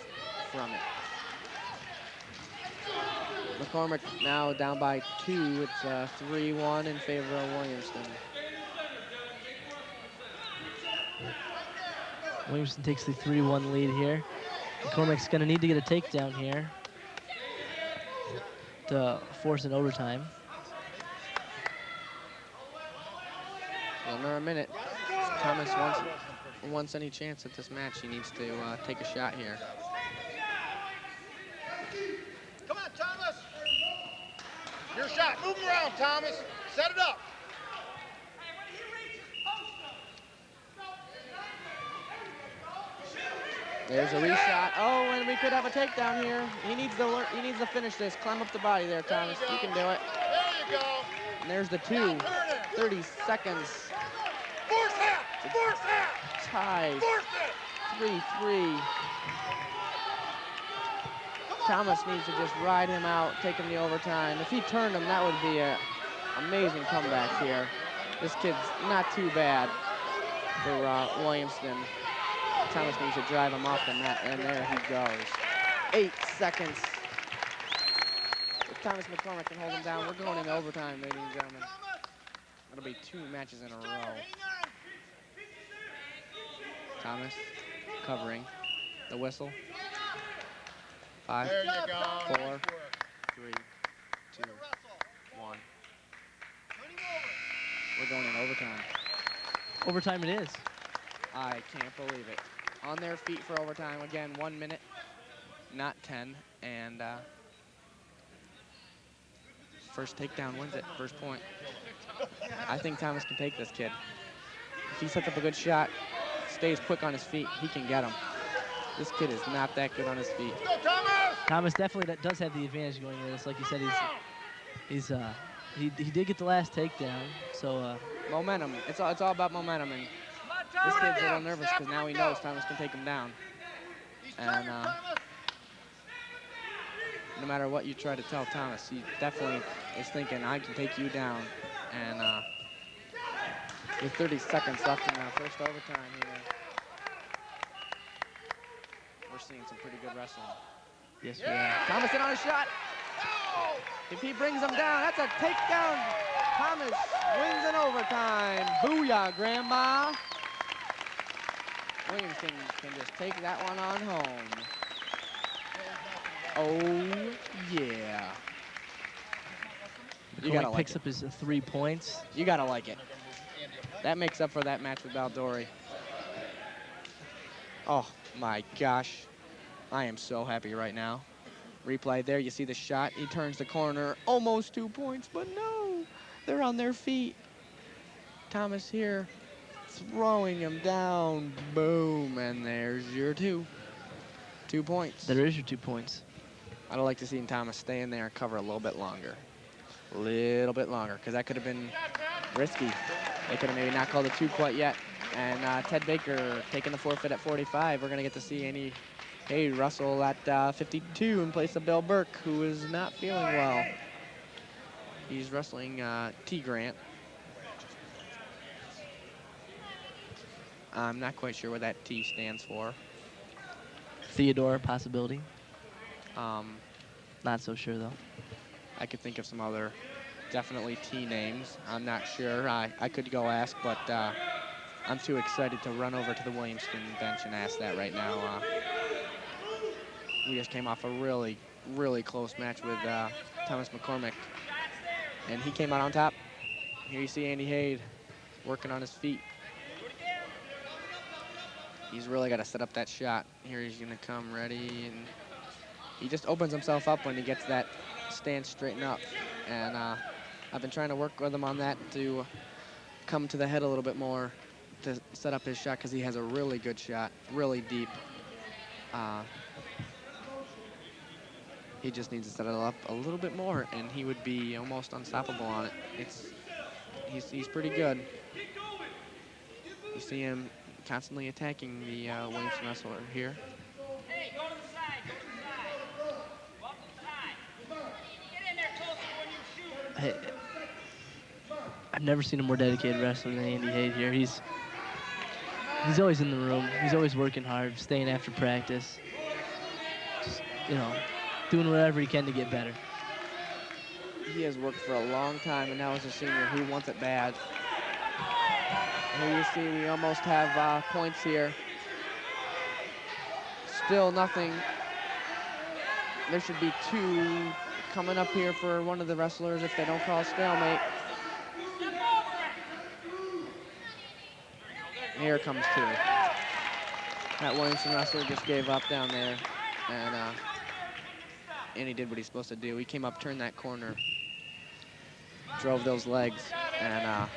from it. McCormick now down by 2. It's 3-1 in favor of Williamson. Williamson takes the 3-1 lead here. McCormick's going to need to get a takedown here to force an overtime. Under a minute. Thomas wants any chance at this match. He needs to take a shot here. Come on, Thomas. Your shot. Move him around, Thomas. Set it up. There's a reshot. Oh, and we could have a takedown here. He needs to finish this. Climb up the body there, Thomas. You can do it. There you go. And there's the two. 30 seconds. Force that. Force that. Ties. Force it. 3-3. Thomas needs to just ride him out, take him to overtime. If he turned him, that would be an amazing comeback here. This kid's not too bad for Williamston. Thomas needs to drive him off the mat, and there he goes. 8 seconds. If Thomas McCormick can hold him down, we're going into overtime, ladies and gentlemen. It'll be 2 matches in a row. Thomas covering the whistle. 5, There you go. 4, 3, 2, 1. We're going in overtime. Overtime it is. I can't believe it. On their feet for overtime. Again, 1 minute, not 10. And first takedown wins it, first point. I think Thomas can take this kid. If he sets up a good shot, stays quick on his feet, he can get him. This kid is not that good on his feet. Go, Thomas. Thomas definitely does have the advantage going into this. Like you said, he did get the last takedown. So Momentum. It's all about momentum. And this kid's a little nervous because now he knows Thomas can take him down. And no matter what you try to tell Thomas, he definitely is thinking, I can take you down. And with 30 seconds left in the first overtime here, we're seeing some pretty good wrestling. yes, we are. Thomas in on a shot. If he brings him down, that's a takedown. Thomas wins in overtime. Booyah, Grandma. Williamson can just take that one on home. Oh, yeah. You gotta McCormick like picks it. up his 3 points. You gotta like it. That makes up for that match with Baldori. Oh my gosh. I am so happy right now. Replay there, you see the shot. He turns the corner, almost 2 points, but no. They're on their feet. Thomas here, throwing him down. Boom, and there's your 2 points. There is your 2 points. I'd like to see Thomas stay in there and cover a little bit longer. A little bit longer, because that could have been risky. They could have maybe not called it 2 quite yet. And Ted Baker taking the forfeit at 45. We're going to get to see Andy Hayde wrestle at 52 in place of Bill Burke, who is not feeling well. He's wrestling T. Grant. I'm not quite sure what that T stands for. Theodore, possibility. Um, Not so sure, though. I could think of some other definitely T names. I'm not sure. I could go ask, but I'm too excited to run over to the Williamston bench and ask that right now. We just came off a really, really close match with Thomas McCormick, and he came out on top. Here you see Andy Hayde working on his feet. He's really got to set up that shot. Here he's going to come ready, and he just opens himself up when he gets that stance straightened up. And I've been trying to work with him on that to come to the head a little bit more to set up his shot, because he has a really good shot, really deep. He just needs to set it up a little bit more, and he would be almost unstoppable on it. He's pretty good. You see him constantly attacking the Williamston wrestler here. Hey, go to the side, go to the side. Walk to the side. Get in there closer when you shoot. I've never seen a more dedicated wrestler than Andy Hayde here. He's always in the room. He's always working hard, staying after practice. Just, doing whatever he can to get better. He has worked for a long time, and now as a senior, he wants it bad. Here you see we almost have points here. Still nothing. There should be 2 coming up here for one of the wrestlers if they don't call stalemate. Here comes two. That Williamson wrestler just gave up down there, and he did what he's supposed to do. He came up, turned that corner, drove those legs, and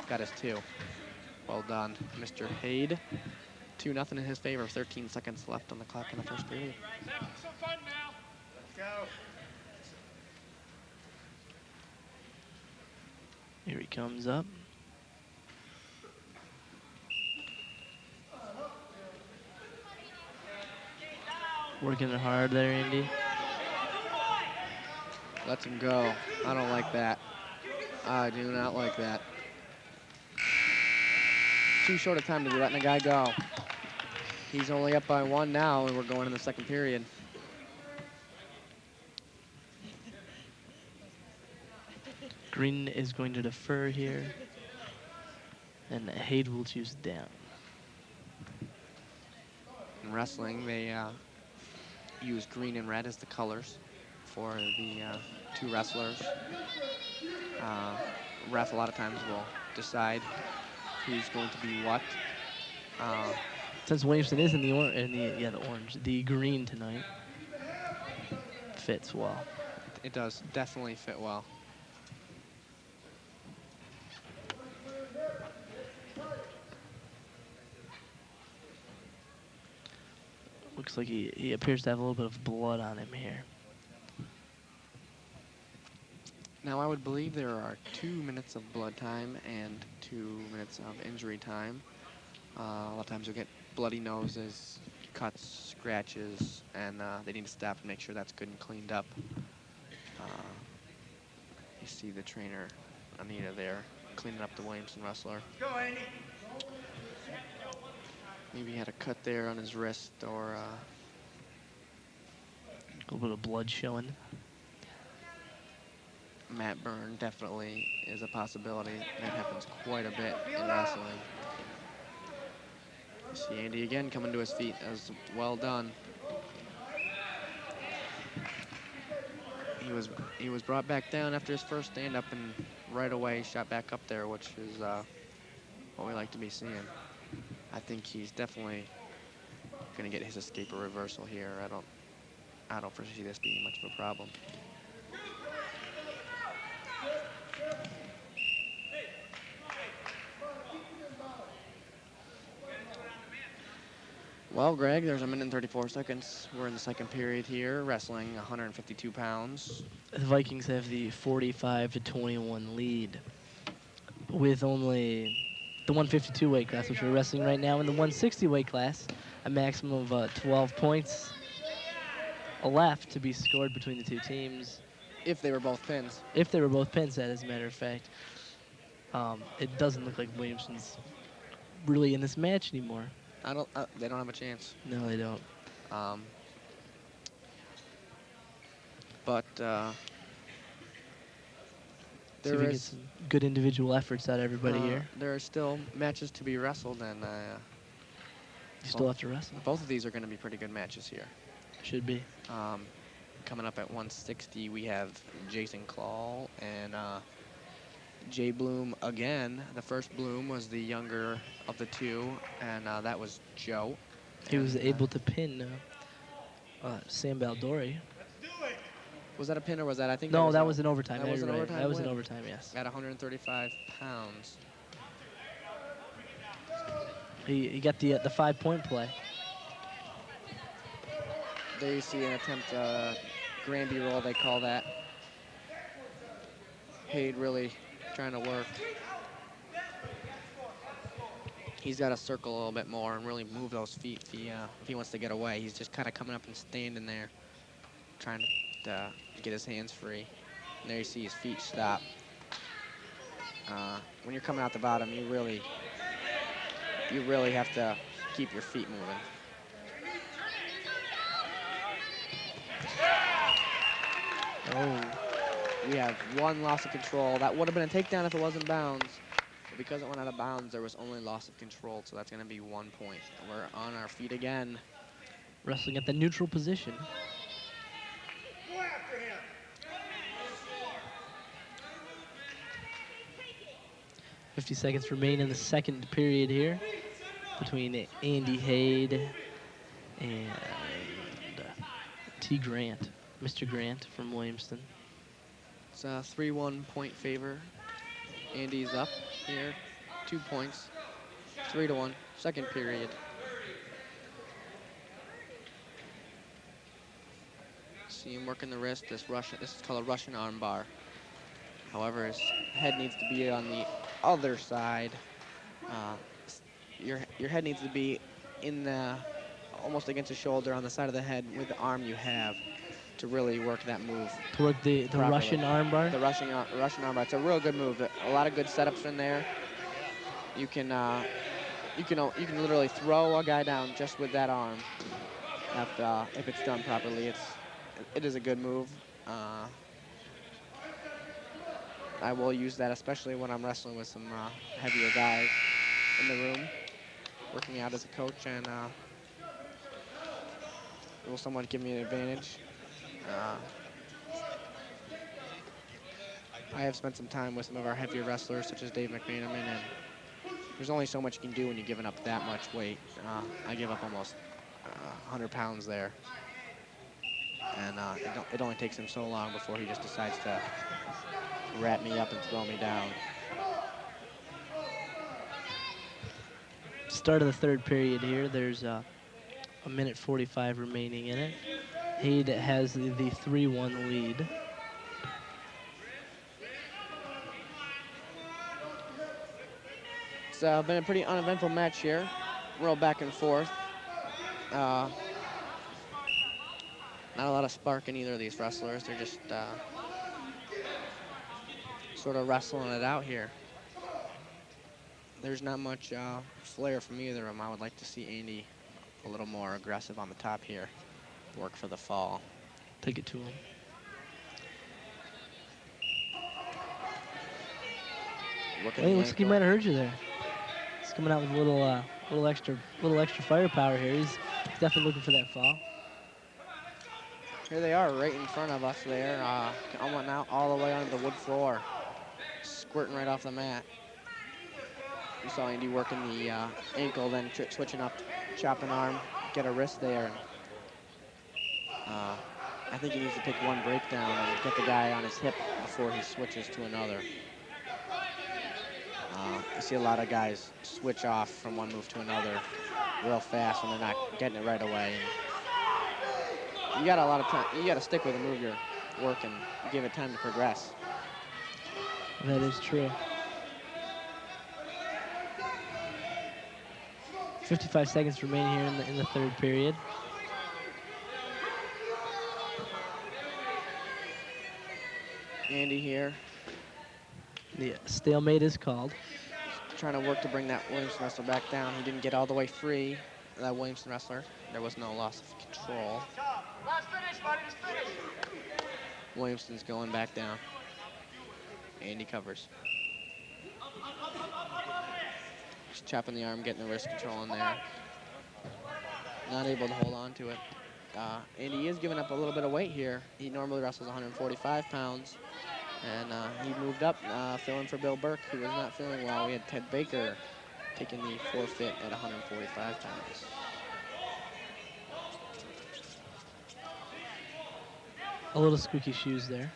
got his two. Well done, Mr. Haid. 2-0 in his favor. 13 seconds left on the clock in the first period. Have some fun now. Let's go. Here he comes up. Working it hard there, Andy. Lets him go. I don't like that. I do not like that. Too short a time to be letting a guy go. He's only up by 1 now, and we're going in the second period. Green is going to defer here. And Haid will choose down. In wrestling, they use green and red as the colors for the two wrestlers. Ref a lot of times will decide who's going to be what. Since Williamson is in the orange, the green tonight fits well. It does definitely fit well. Looks like he appears to have a little bit of blood on him here. Now, I would believe there are 2 minutes of blood time and 2 minutes of injury time. A lot of times you'll get bloody noses, cuts, scratches, and they need to stop and make sure that's good and cleaned up. You see the trainer, Anita, there, cleaning up the Williamson wrestler. Go, Andy. Maybe he had a cut there on his wrist, or A little bit of blood showing. Matt Byrne definitely is a possibility. That happens quite a bit in wrestling. You see Andy again coming to his feet. That was well done. He was brought back down after his first stand-up and right away shot back up there, which is what we like to be seeing. I think he's definitely going to get his escape or reversal here. I don't foresee this being much of a problem. Well, Greg, there's 1 minute and 34 seconds. We're in the second period here, wrestling 152 pounds. The Vikings have the 45-21 lead with only the 152 weight class, which we're wrestling right now, in the 160 weight class, a maximum of 12 points left to be scored between the two teams. If they were both pins. If they were both pins, that as a matter of fact. It doesn't look like Williamson's really in this match anymore. They don't have a chance. No, they don't. But See if there we get is some good individual efforts out of everybody here. there are still matches to be wrestled, and You still have to wrestle. both of these are going to be pretty good matches here. Should be. Coming up at 160, we have Jason Claw and Jay Bloom again. The first Bloom was the younger of the two, and that was Joe. He was And, able to pin Sam Baldori. Was that a pin or was that? I think No, that a- was an overtime. That Yeah, was you're an right. overtime That was an win. overtime, yes. At 135 pounds. He got the 5-point play. There you see an attempt, Granby roll, they call that. Haid really trying to work. He's got to circle a little bit more and really move those feet if he wants to get away. He's just kind of coming up and standing there, trying to get his hands free. And there you see his feet stop. When you're coming out the bottom, you really have to keep your feet moving. Oh, We have one loss of control. That would have been a takedown if it wasn't bounds. But because it went out of bounds, there was only loss of control, so that's going to be 1 point. We're on our feet again. wrestling at the neutral position. Go after him. 50 seconds remain in the second period here. between Andy Haid and T. Grant, Mr. Grant from Williamston. It's a 3-1 point favor. Andy's up here, 2 points, 3-1, second period. See him working the wrist. This is called a Russian armbar. However, his head needs to be on the other side. Your head needs to be in the almost against the shoulder on the side of the head with the arm you have to really work that move. To work the properly. Russian armbar? The Russian armbar. It's a real good move. A lot of good setups in there. You can literally throw a guy down just with that arm if it's done properly. It is a good move. I will use that especially when I'm wrestling with some heavier guys in the room, working out as a coach, and will someone give me an advantage? I have spent some time with some of our heavier wrestlers, such as Dave McManaman, and there's only so much you can do when you're giving up that much weight. I give up almost 100 pounds there. And it only takes him so long before he just decides to wrap me up and throw me down. Start of the third period here. There's a minute 45 remaining in it. Haid has the 3-1 lead. It's been a pretty uneventful match here. Real back and forth. Not a lot of spark in either of these wrestlers. They're just sort of wrestling it out here. There's not much flair from either of them. I would like to see Andy a little more aggressive on the top here. Work for the fall. Take it to him. Hey, looks like he might have heard you there. He's coming out with a little extra firepower here. He's definitely looking for that fall. Here they are, right in front of us there. Almost now all the way onto the wood floor, squirting right off the mat. You saw Andy working the ankle, then switching up, chopping arm, get a wrist there. I think he needs to take one breakdown and get the guy on his hip before he switches to another. You see a lot of guys switch off from one move to another real fast when they're not getting it right away. And you got a lot of time. You got to stick with the move you're working. Give it time to progress. That is true. 55 seconds remaining here in the third period. Andy here. The stalemate is called. Trying to work to bring that Williamson wrestler back down. He didn't get all the way free, that Williamson wrestler. There was no loss of control. Last finish, buddy, just finish. Williamson's going back down. Andy covers. Just chopping the arm, getting the wrist control in there. Not able to hold on to it. Andy is giving up a little bit of weight here. He normally wrestles 145 pounds. And he moved up, filling for Bill Burke, who was not feeling well. We had Ted Baker taking the forfeit at 145 pounds. A little squeaky shoes there.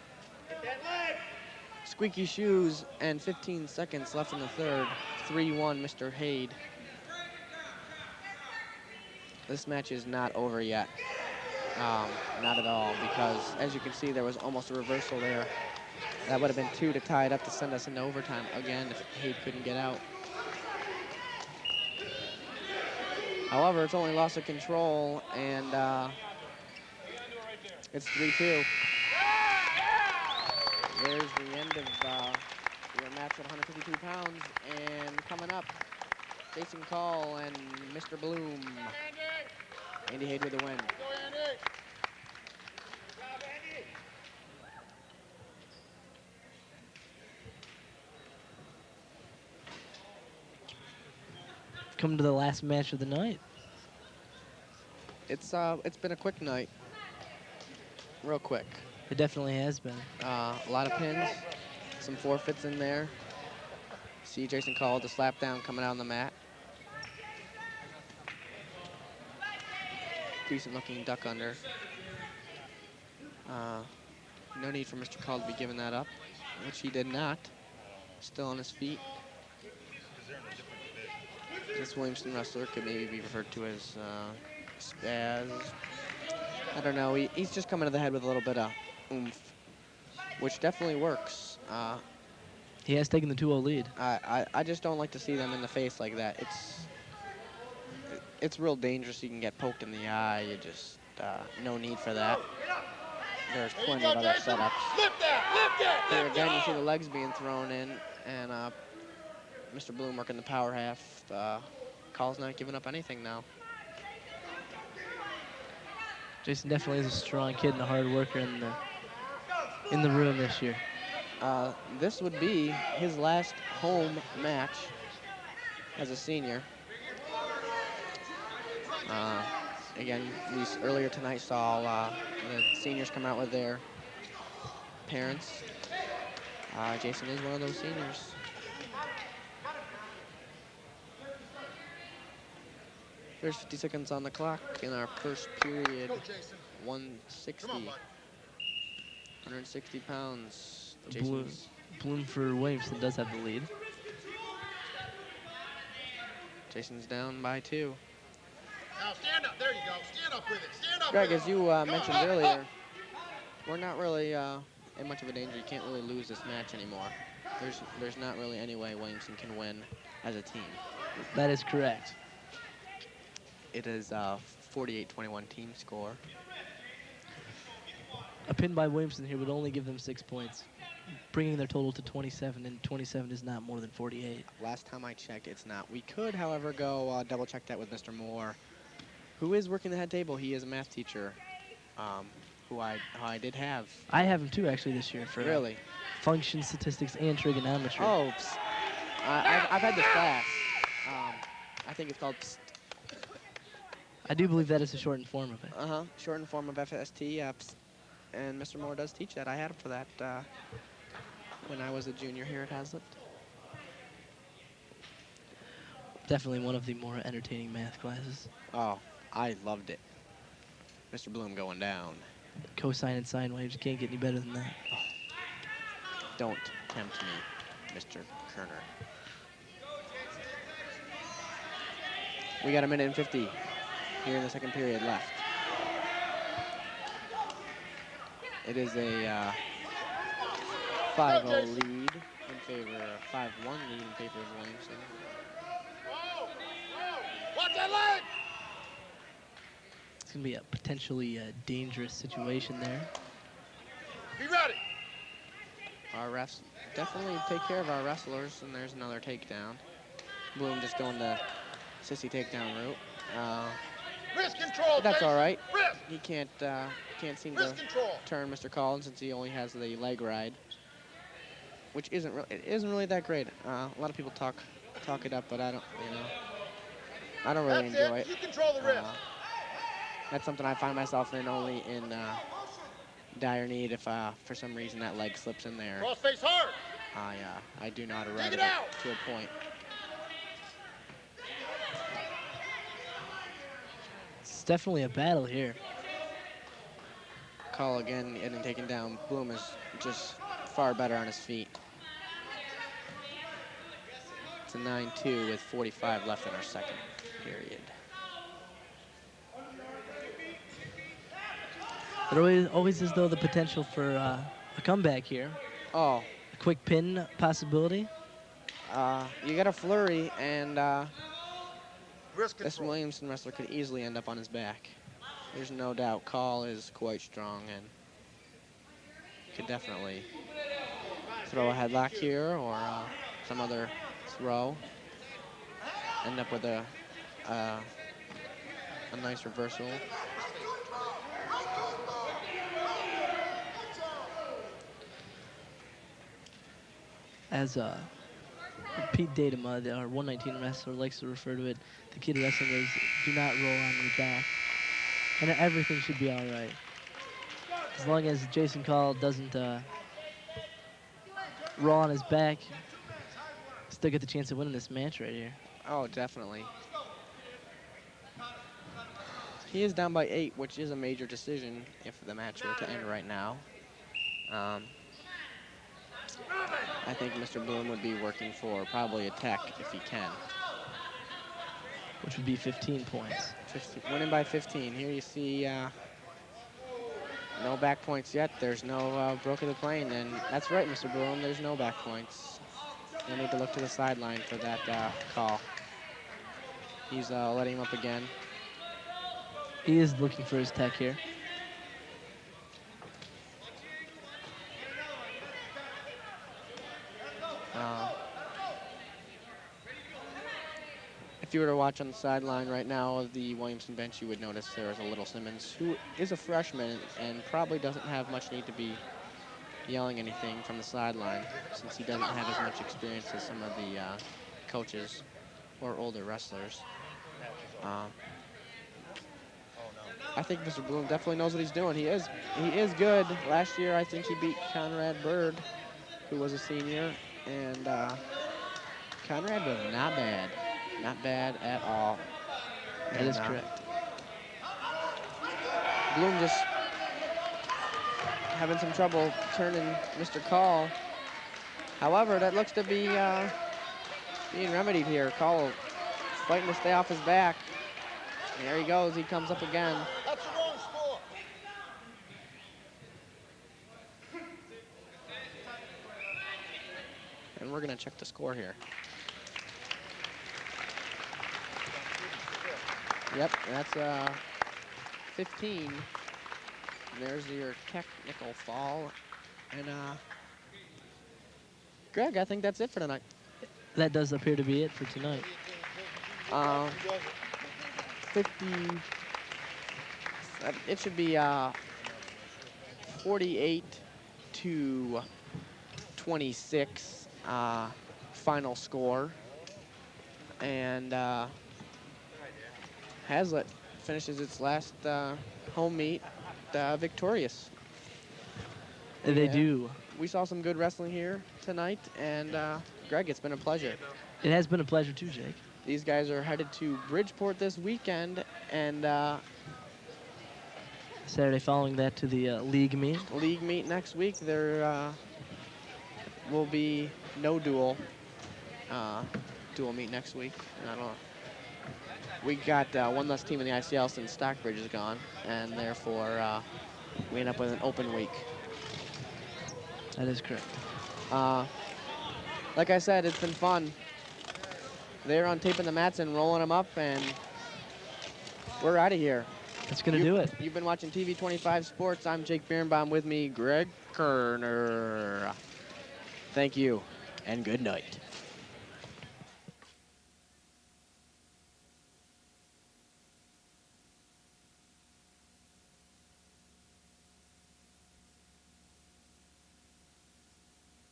Squeaky shoes and 15 seconds left in the third. 3-1, Mr. Haid. This match is not over yet. Not at all, because as you can see, there was almost a reversal there. That would have been 2 to tie it up to send us into overtime again if Haid couldn't get out. However, it's only loss of control, and it's 3-2. There's the end of your match at 152 pounds, and coming up, Jason Call and Mr. Bloom. Andy Haid with the win. Come to the last match of the night. It's been a quick night. Real quick. It definitely has been. A lot of pins, some forfeits in there. See Jason Call with the slap down coming out on the mat. decent looking duck under. No need for Mr. Call to be giving that up, which he did not. Still on his feet. This Williamson wrestler could maybe be referred to as Spaz. I don't know. He's just coming to the head with a little bit of oomph, which definitely works. He has taken the 2-0 lead. I just don't like to see them in the face like that. It's real dangerous. You can get poked in the eye. You just no need for that. There's plenty of other setups. Lift that! Here again, you see the legs being thrown in, and Mr. Bloom working the power half. Call's not giving up anything now. Jason definitely is a strong kid and a hard worker in the room this year. This would be his last home match as a senior. Again, we earlier tonight saw the seniors come out with their parents. Jason is one of those seniors. There's 50 seconds on the clock in our first period. Go, Jason. 160. Come on, bud. 160 pounds. Bloom, Jason's Bloom for Williamson does have the lead. Jason's down by 2. Now stand up. There you go. Stand up with it. Stand up Greg, with as it. you Come on, mentioned up, earlier, up. we're not really in much of a danger. You can't really lose this match anymore. There's not really any way Williamson can win as a team. That is correct. It is a 48-21 team score. A pin by Williamson here would only give them 6 points, bringing their total to 27, and 27 is not more than 48. Last time I checked, it's not. We could, however, go double check that with Mr. Moore, who is working the head table. He is a math teacher, who I did have. I have him too, actually, this year for Really? function statistics and trigonometry. Oh, I've had this class. I think it's called I do believe that is a shortened form of it. shortened form of FST. And Mr. Moore does teach that. I had him for that when I was a junior here at Hazlitt. Definitely one of the more entertaining math classes. Oh, I loved it. Mr. Bloom going down. Cosine and sine waves, you can't get any better than that. Don't tempt me, Mr. Kerner. We got 1:50 here in the second period left. It is a 5-0 lead in favor, 5-1 lead in favor of Williamson. Watch that leg! It's going to be a potentially dangerous situation there. Be ready. Our refs definitely take care of our wrestlers, and there's another takedown. Bloom just going the sissy takedown route. Wrist control, That's Jason. all right. Wrist. He can't seem Wrist to control. turn Mr. Collins since he only has the leg ride, which isn't really that great. A lot of people talk it up, but I don't really That's enjoy it. it. You control the wrist. That's something I find myself in only in dire need if for some reason that leg slips in there. Cross face hard. I do know how to ride Dig it it out. to a point. It's definitely a battle here. Call again getting taken down. Bloom is just far better on his feet. It's a 9-2 with 45 left in our second period. There always is, though, the potential for a comeback here. Oh, A quick pin possibility. you got a flurry, and Wrist this control. Williamson wrestler could easily end up on his back. There's no doubt. Call is quite strong and could definitely throw a headlock here or some other throw. End up with a nice reversal. As Pete Datum, our 119 wrestler, likes to refer to it, the key to wrestling is do not roll on your back. And everything should be all right. As long as Jason Call doesn't roll on his back, still get the chance of winning this match right here. Oh, definitely. He is down by 8, which is a major decision if the match were to end right now. I think Mr. Bloom would be working for probably a tech if he can. Which would be 15 points. Winning by 15. Here you see no back points yet. There's no broke of the plane, and that's right, Mr. Bloom. There's no back points. You'll need to look to the sideline for that call. He's letting him up again. He is looking for his tech here. If you were to watch on the sideline right now of the Williamson bench, you would notice there is a Little Simmons, who is a freshman and probably doesn't have much need to be yelling anything from the sideline, since he doesn't have as much experience as some of the coaches or older wrestlers. I think Mr. Bloom definitely knows what he's doing. He is good. Last year, I think he beat Conrad Bird, who was a senior, and Conrad was not bad. Not bad at all. That is correct. Bloom just having some trouble turning Mr. Call. However, that looks to be being remedied here. Call fighting to stay off his back. And there he goes. He comes up again. That's the wrong score. And we're going to check the score here. Yep, that's 15. And there's your technical fall. And Greg, I think that's it for tonight. That does appear to be it for tonight. 50. It should be 48 to 26 final score. And Hazlitt finishes its last home meet victorious. They do. We saw some good wrestling here tonight, and Greg, it's been a pleasure. It has been a pleasure too, Jake. These guys are headed to Bridgeport this weekend, and Saturday following that to the league meet. league meet next week. There will be no dual meet next week. I don't know. We got one less team in the ICL since Stockbridge is gone, and therefore we end up with an open week. That is correct. Like I said, it's been fun. They're on taping the mats and rolling them up, and we're out of here. That's going to do it. You've been watching TV 25 Sports. I'm Jake Birnbaum. With me, Greg Kerner. Thank you, and good night.